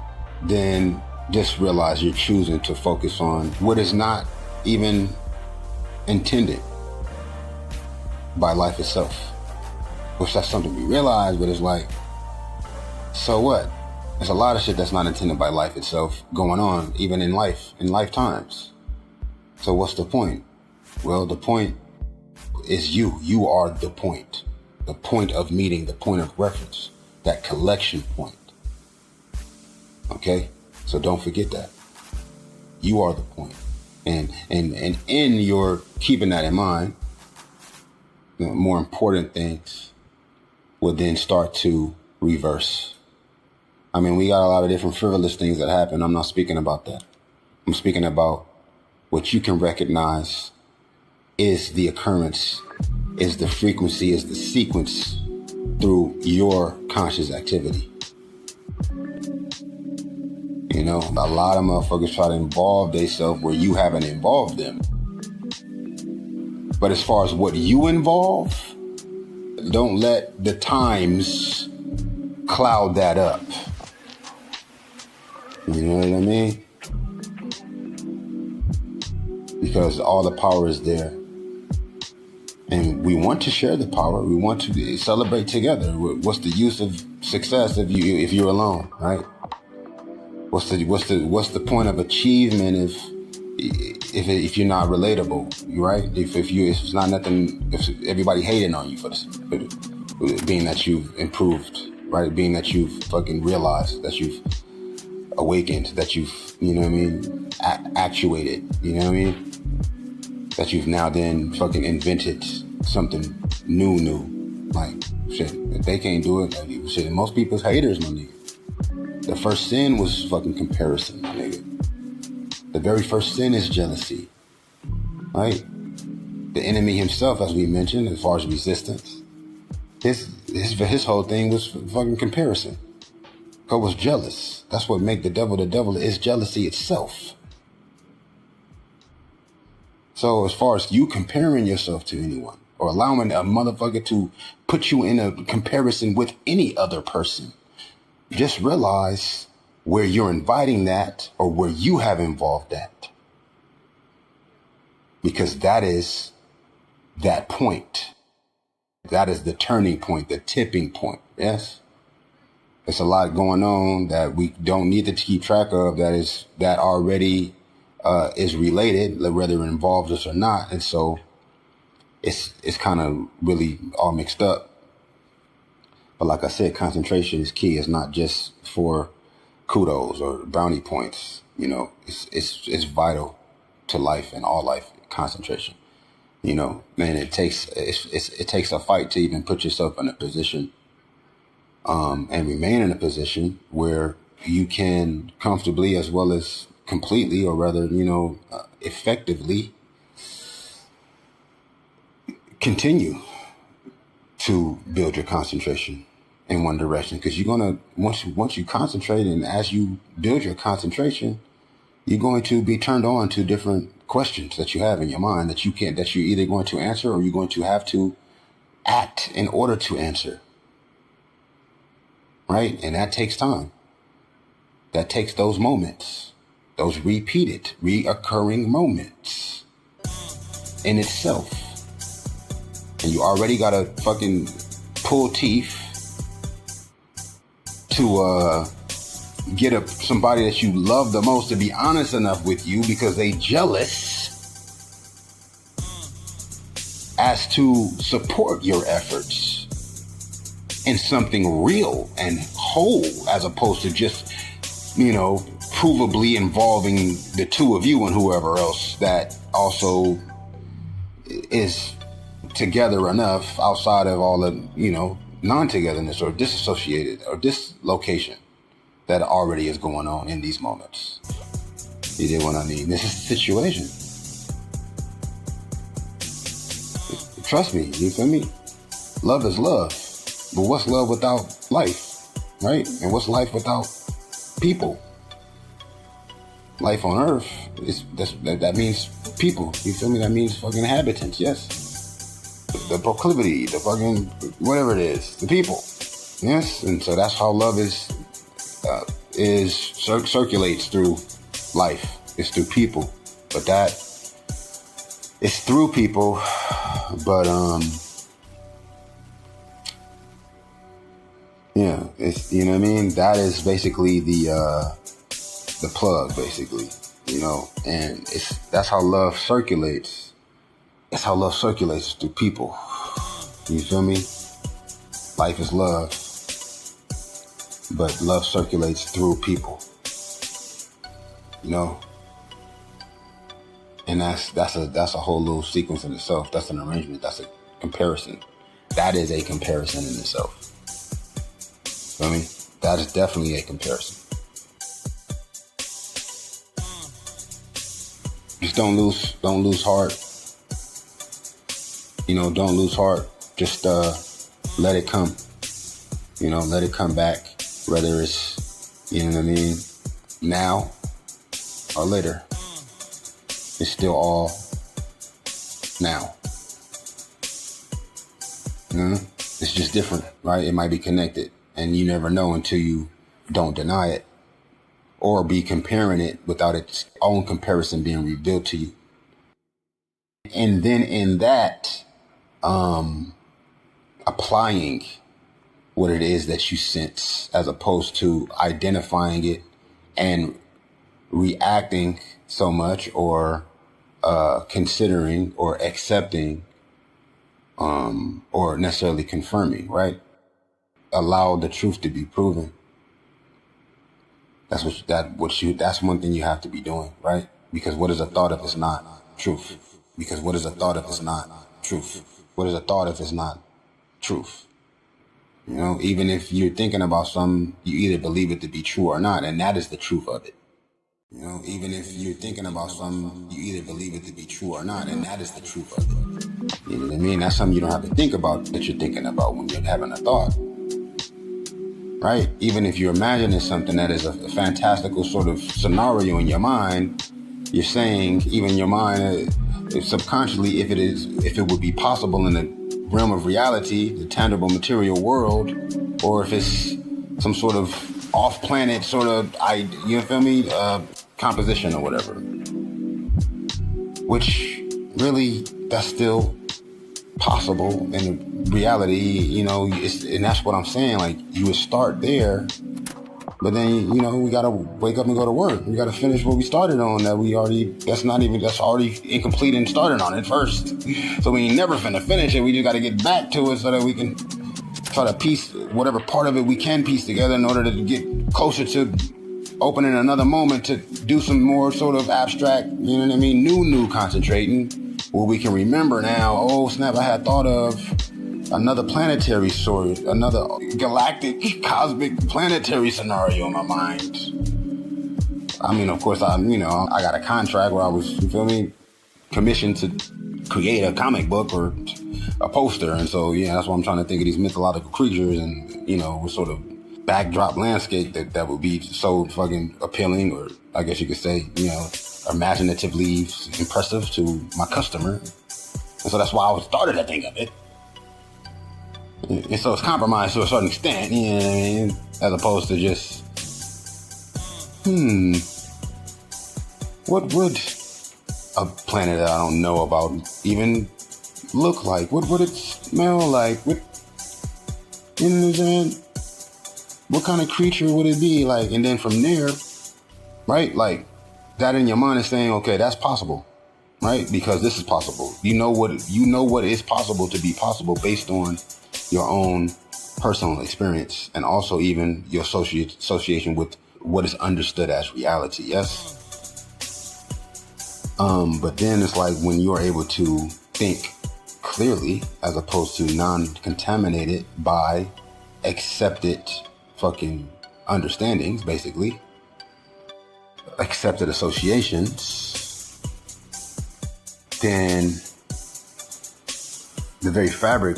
then just realize you're choosing to focus on what is not even intended by life itself. Which that's something we realize, but it's like, so what? There's a lot of shit that's not intended by life itself going on, even in lifetimes. So what's the point? Well, the point is you. You are the point of meeting, the point of reference, that collection point. Okay? So don't forget that. You are the point. And in your keeping that in mind, the more important things will then start to reverse. I mean, we got a lot of different frivolous things that happen. I'm not speaking about that. I'm speaking about what you can recognize is the occurrence, is the frequency, is the sequence through your conscious activity. You know, a lot of motherfuckers try to involve themselves where you haven't involved them. But as far as what you involve, don't let the times cloud that up. You know what I mean? Because all the power is there. And we want to share the power. We want to celebrate together. What's the use of success if you're alone, right? What's the point of achievement if you're not relatable, right? If it's not nothing, if everybody hating on you for this, being that you've improved, right? Being that you've fucking realized, that you've awakened, that you've, you know what I mean, actuated, you know what I mean? That you've now then fucking invented something new. Like, shit, if they can't do it, like, shit, most people's haters, my nigga. The first sin was fucking comparison, my nigga. The very first sin is jealousy, right? The enemy himself, as we mentioned, as far as resistance, his whole thing was fucking comparison. God was jealous. That's what make the devil is jealousy itself. So as far as you comparing yourself to anyone, or allowing a motherfucker to put you in a comparison with any other person, just realize where you're inviting that, or where you have involved that. Because that is that point. That is the turning point, the tipping point, yes? There's a lot going on that we don't need to keep track of that already is related, whether it involves us or not. And so it's kind of really all mixed up. But like I said, concentration is key. It's not just for kudos or brownie points. You know, it's vital to life and all life, concentration. You know, man, it takes a fight to even put yourself in a position and remain in a position where you can comfortably, as well as completely, or rather, you know, effectively continue to build your concentration in one direction. Because you're gonna, once you concentrate, and as you build your concentration, you're going to be turned on to different questions that you have in your mind that you're either going to answer, or you're going to have to act in order to answer. Right? And that takes time. That takes those moments, those repeated, reoccurring moments in itself. and you already gotta fucking pull teeth to get somebody that you love the most to be honest enough with you because they jealous as to support your efforts in something real and whole, as opposed to just, provably involving the two of you and whoever else that also is together enough outside of all the, non-togetherness or disassociated or dislocation that already is going on in these moments. You get what I mean? This is the situation. Trust me, you feel me? Love is love. But what's love without life, right? And what's life without people? Life on Earth, that means people. You feel me? That means fucking inhabitants, yes. The proclivity, the fucking, whatever it is, the people. Yes, and so that's how love circulates through life. It's through people. But it's through people, but yeah, it's, you know what I mean? That is basically the plug, basically, and that's how love circulates. That's how love circulates through people. You feel me? Life is love, but love circulates through people. And that's a whole little sequence in itself. That's an arrangement. That's a comparison. That is a comparison in itself. Feel me? That is definitely a comparison. Just don't lose heart. Don't lose heart. Just let it come. Let it come back. Whether it's, now or later. It's still all now. It's just different, right? It might be connected, and you never know until you don't deny it or be comparing it without its own comparison being revealed to you. And then in that, applying what it is that you sense, as opposed to identifying it and reacting so much, or considering or accepting, or necessarily confirming, right? Allow the truth to be proven. That's one thing you have to be doing, right? Because what is a thought if it's not truth? Because what is a thought if it's not truth? What is a thought if it's not truth? Even if you're thinking about something, you either believe it to be true or not, and that is the truth of it. Even if you're thinking about something, you either believe it to be true or not, and that is the truth of it. You know what I mean? That's something you don't have to think about, that you're thinking about when you're having a thought. Right? Even if you're imagining something that is a fantastical sort of scenario in your mind, you're saying, even in your mind, if subconsciously, if it would be possible in the realm of reality, the tangible material world, or if it's some sort of off-planet sort of, composition or whatever. Which really, that's still possible in reality, and that's what I'm saying. Like, you would start there, but then, we gotta wake up and go to work. We gotta finish what we started on, that's already incomplete and started on it first. So we ain't never finna finish it. We just gotta get back to it so that we can try to piece whatever part of it we can piece together in order to get closer to opening another moment to do some more sort of abstract, new concentrating, where we can remember now, oh snap, I had thought of another planetary sort, another galactic, cosmic, planetary scenario in my mind. Of course, I got a contract where I was, commissioned to create a comic book or a poster. And so, that's why I'm trying to think of these mythological creatures and, with sort of backdrop landscape that would be so fucking appealing, or I guess you could say, imaginatively impressive to my customer. And so that's why I started to think of it. And so it's compromised to a certain extent, as opposed to just, what would a planet that I don't know about even look like? What would it smell like? What, you know what I'm saying? What kind of creature would it be like? And then from there, right? Like that in your mind is saying, okay, that's possible, right? Because this is possible. You know what is possible to be possible based on your own personal experience and also even your association with what is understood as reality. Yes. But then it's like when you're able to think clearly as opposed to non-contaminated by accepted fucking understandings, basically accepted associations, then the very fabric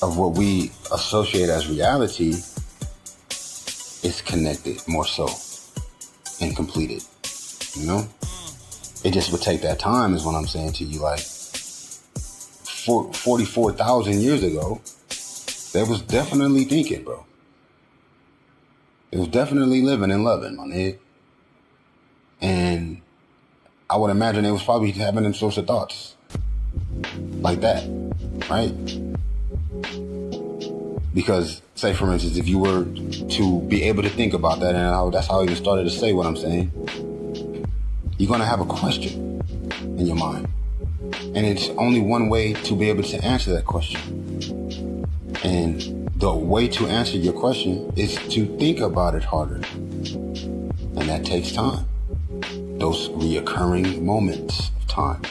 of what we associate as reality is connected more so and completed, you know? It just would take that time is what I'm saying to you. Like 44,000 years ago, they was definitely thinking, bro. It was definitely living and loving, my nigga. And I would imagine they was probably having them sorts of thoughts like that, right? Because, say for instance, if you were to be able to think about that, and that's how I even started to say what I'm saying, you're going to have a question in your mind. And it's only one way to be able to answer that question. And the way to answer your question is to think about it harder. And that takes time. Those reoccurring moments of time.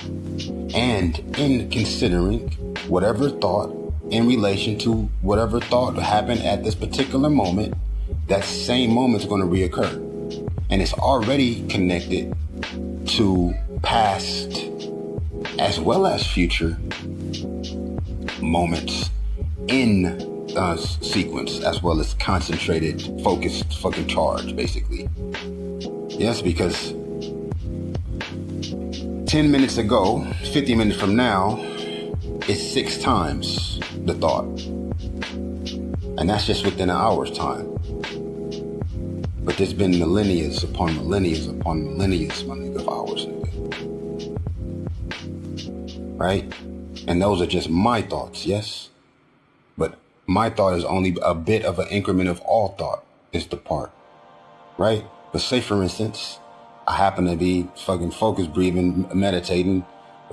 And in considering whatever thought in relation to whatever thought happened at this particular moment, that same moment is going to reoccur. And it's already connected to past as well as future moments in sequence, as well as concentrated, focused fucking charge, basically. Yes, because 10 minutes ago, 50 minutes from now, is 6 times the thought. And that's just within an hour's time. But there's been millennia upon millennia upon millennia, my nigga, of hours, nigga. Right? And those are just my thoughts, yes? But my thought is only a bit of an increment of all thought is the part. Right? But say, for instance, I happen to be fucking focused, breathing, meditating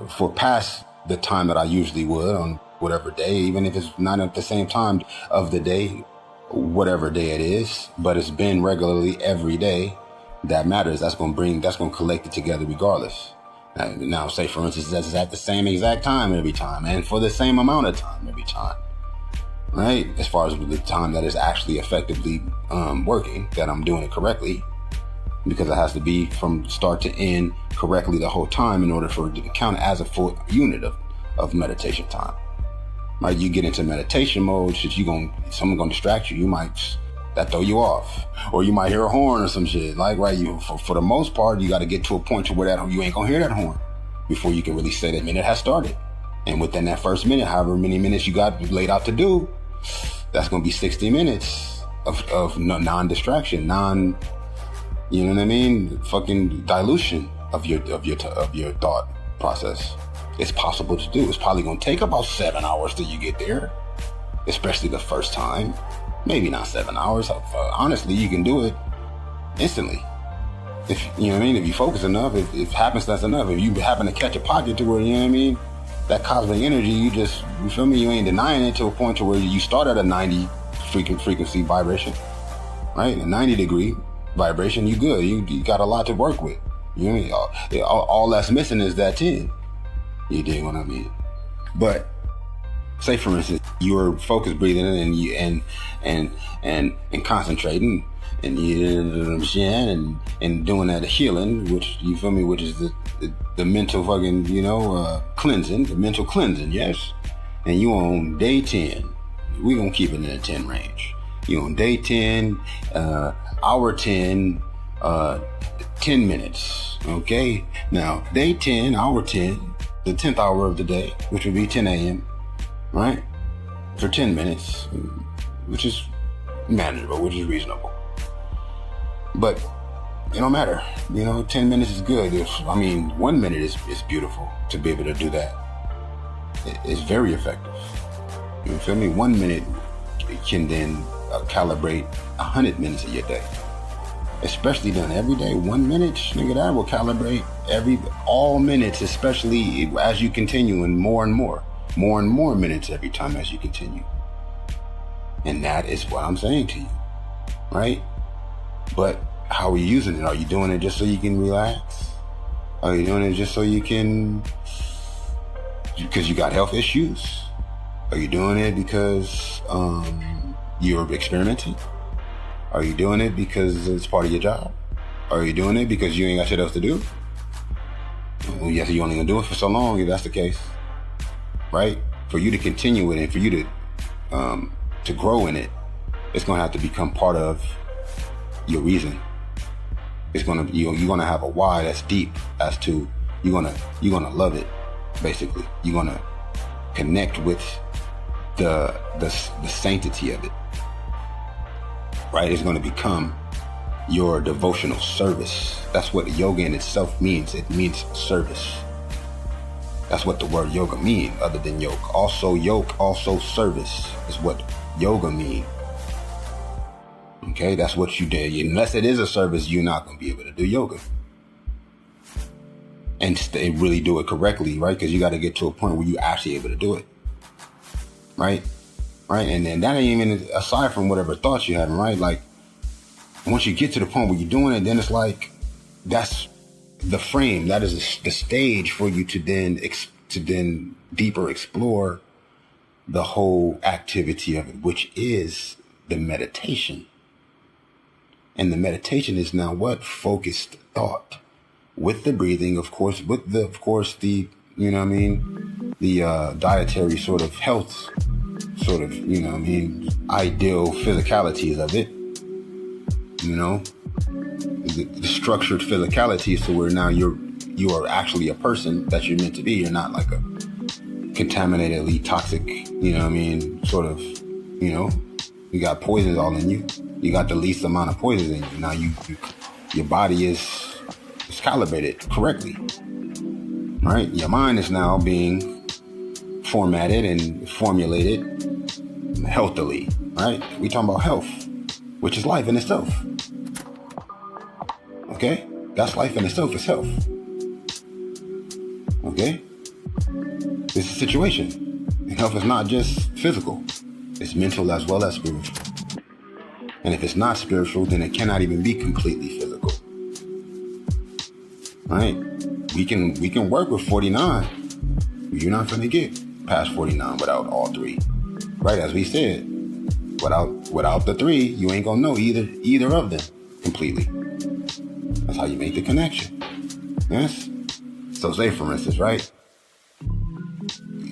for past the time that I usually would on whatever day, even if it's not at the same time of the day, whatever day it is, but it's been regularly every day. That matters. That's going to collect it together regardless. Now, say for instance, that's at the same exact time every time and for the same amount of time every time, right? As far as the time that is actually effectively working, that I'm doing it correctly, because it has to be from start to end correctly the whole time in order for it to count as a full unit of meditation time. Right? You get into meditation mode, someone gonna distract you. That throw you off, or you might hear a horn or some shit. Like, right? For the most part, you got to get to a point to where you ain't gonna hear that horn before you can really say that minute has started. And within that first minute, however many minutes you got laid out to do, that's gonna be 60 minutes of non-distraction, you know what I mean? Fucking dilution of your thought process. It's possible to do. It's probably gonna take about 7 hours till you get there, especially the first time. Maybe not 7 hours. Honestly, you can do it instantly. If you know what I mean, if you focus enough, if happenstance enough, if you happen to catch a pocket to where, you know what I mean, that cosmic energy, you feel me? You ain't denying it to a point to where you start at a 90 frequency vibration, right? A 90 degree vibration, you good. You got a lot to work with. You know what I mean? All that's missing is that 10. You dig what I mean? But say for instance, you're focused breathing and concentrating and doing that healing, which you feel me, which is the mental fucking, cleansing, the mental cleansing, yes. And you on day 10. We gonna keep it in the 10 range. You on day 10, hour 10, 10 minutes. Okay. Now day 10, hour 10, the 10th hour of the day, which would be 10 a.m. right? For 10 minutes, which is manageable, which is reasonable. But it don't matter. 10 minutes is good. 1 minute is beautiful to be able to do that. It's very effective. You feel me? 1 minute can then calibrate 100 minutes of your day. Especially done every day, 1 minute, nigga, that will calibrate all minutes, especially as you continue, and more minutes every time as you continue. And that is what I'm saying to you, right? But how are you using it? Are you doing it just so you can relax? Are you doing it just so you can, because you got health issues? Are you doing it because you're experimenting? Are you doing it because it's part of your job? Are you doing it because you ain't got shit else to do? Well, yes, you only gonna do it for so long if that's the case, right? For you to continue it and for you to grow in it, it's gonna have to become part of your reason. It's gonna you're gonna have a why that's deep as to you're gonna love it. Basically, you're gonna connect with the sanctity of it. Right? It's going to become your devotional service. That's what yoga in itself means. It means service. That's what the word yoga means, other than yoke. Also service is what yoga means. Okay, that's what you do. Unless it is a service, you're not going to be able to do yoga. And really do it correctly, right? Because you got to get to a point where you're actually able to do it. Right? Right, and then that ain't even aside from whatever thoughts you're having, right? Like, once you get to the point where you're doing it, then it's like, that's the frame. That is the stage for you to then deeper explore the whole activity of it, which is the meditation. And the meditation is now what? Focused thought. With the breathing, of course, the, you know what I mean? The dietary sort of health, sort of, you know what I mean, ideal physicalities of it, you know, the structured physicalities to where now you are actually a person that you're meant to be. You're not like a contaminatedly toxic, you know what I mean, sort of, you know, you got poisons all in you. You got the least amount of poisons in you. Now your body is calibrated correctly, right? Your mind is now being formatted and formulated healthily, right? We talking about health, which is life in itself. Okay? That's life in itself, is health. Okay? This is a situation. And health is not just physical. It's mental as well as spiritual. And if it's not spiritual, then it cannot even be completely physical. Right? We can work with 49. You're not gonna get past 49 without all three. Right? As we said, without the three, you ain't gonna know either of them completely. That's how you make the connection. Yes? So say for instance, right?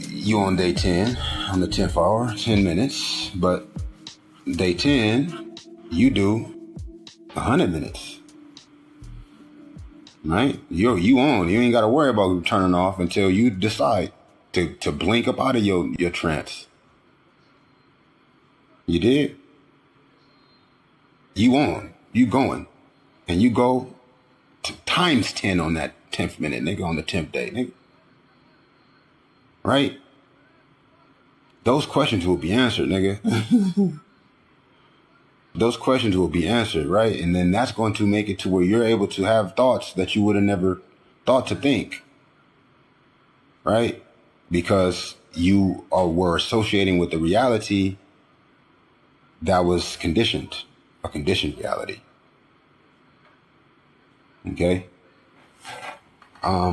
You on day 10, on the 10th hour, 10 minutes, but day 10, you do 100 minutes. Right? You on. You ain't got to worry about turning off until you decide to blink up out of your trance. You did? You on. You going. And you go times 10 on that 10th minute, nigga, on the 10th day, nigga. Right? Those questions will be answered, nigga. Those questions will be answered, right? And then that's going to make it to where you're able to have thoughts that you would have never thought to think, right? Because you were associating with the reality that was conditioned, a conditioned reality. Okay?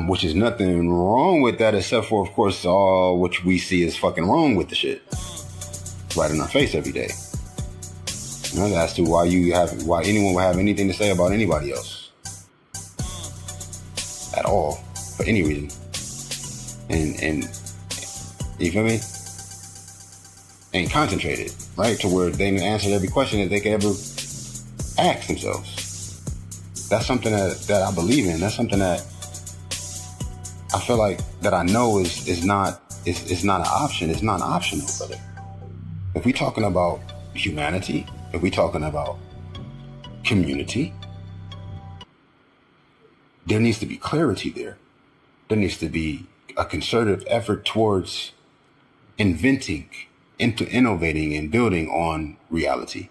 Which is nothing wrong with that except for, of course, all which we see is fucking wrong with the shit. Right in our face every day. You know, as to why anyone would have anything to say about anybody else. At all. For any reason. And you feel me? And concentrated, right? To where they answer every question that they could ever ask themselves. That's something that I believe in. That's something that I feel like that I know is not an option. It's not optional, brother. If we're talking about humanity, if we're talking about community, there needs to be clarity there. There needs to be a concerted effort towards inventing, into innovating and building on reality.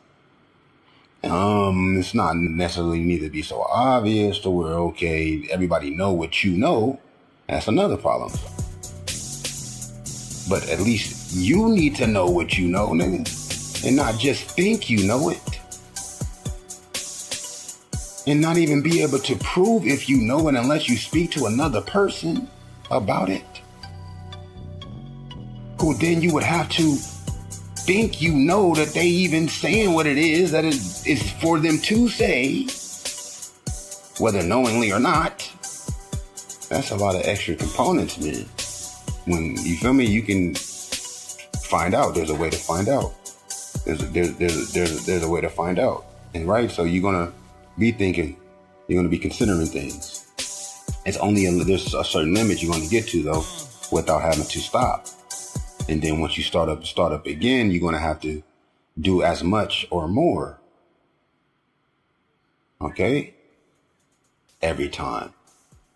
It's not necessarily need to be so obvious to where, okay, everybody know what you know. That's another problem. But at least you need to know what you know, nigga. And not just think you know it. And not even be able to prove if you know it unless you speak to another person about it. Who then you would have to think you know that they even saying what it is that is for them to say, whether knowingly or not. That's a lot of extra components, man. When you feel me, you can find out. There's a way to find out. There's a way to find out. And right, so you're gonna be thinking, you're gonna be considering things. It's only there's a certain limit you're gonna get to though, without having to stop. And then once you start up again, you're gonna have to do as much or more. Okay? Every time.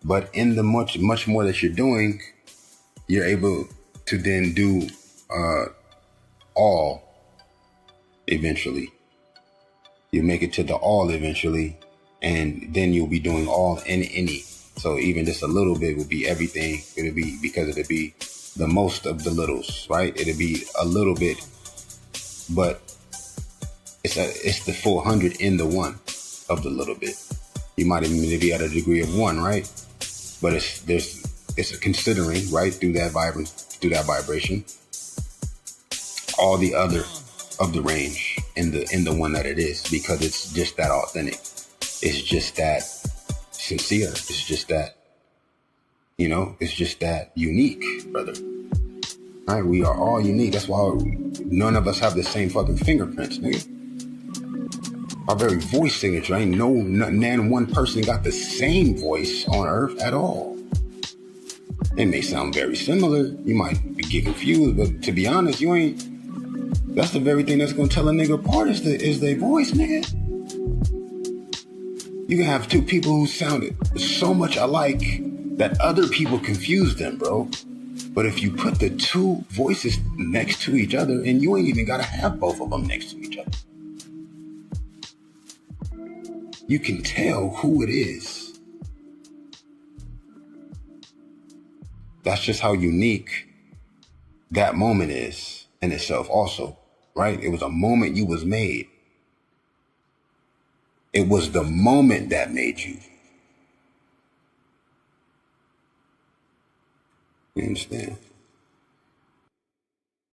But in the much more that you're doing, you're able to then do all eventually. You make it to the all eventually, and then you'll be doing all and any. So even just a little bit would be everything. It'll be because it'll be the most of the littles, right? It'll be a little bit, but it's the full 100 in the one of the little bit. You might even be at a degree of one, right? But it's a considering, right, through that vibration, all the other of the range in the one that it is, because it's just that authentic. It's just that sincere. It's just that, it's just that unique, brother. All right, we are all unique. That's why none of us have the same fucking fingerprints, nigga. Our very voice signature, ain't nan one person got the same voice on earth at all. It may sound very similar. You might get confused, but to be honest, that's the very thing that's gonna tell a nigga apart is their voice, nigga. You can have two people who sounded so much alike that other people confuse them, bro. But if you put the two voices next to each other, and you ain't even gotta have both of them next to each other, you can tell who it is. That's just how unique that moment is in itself also, right? It was a moment you was made. It was the moment that made you. You understand?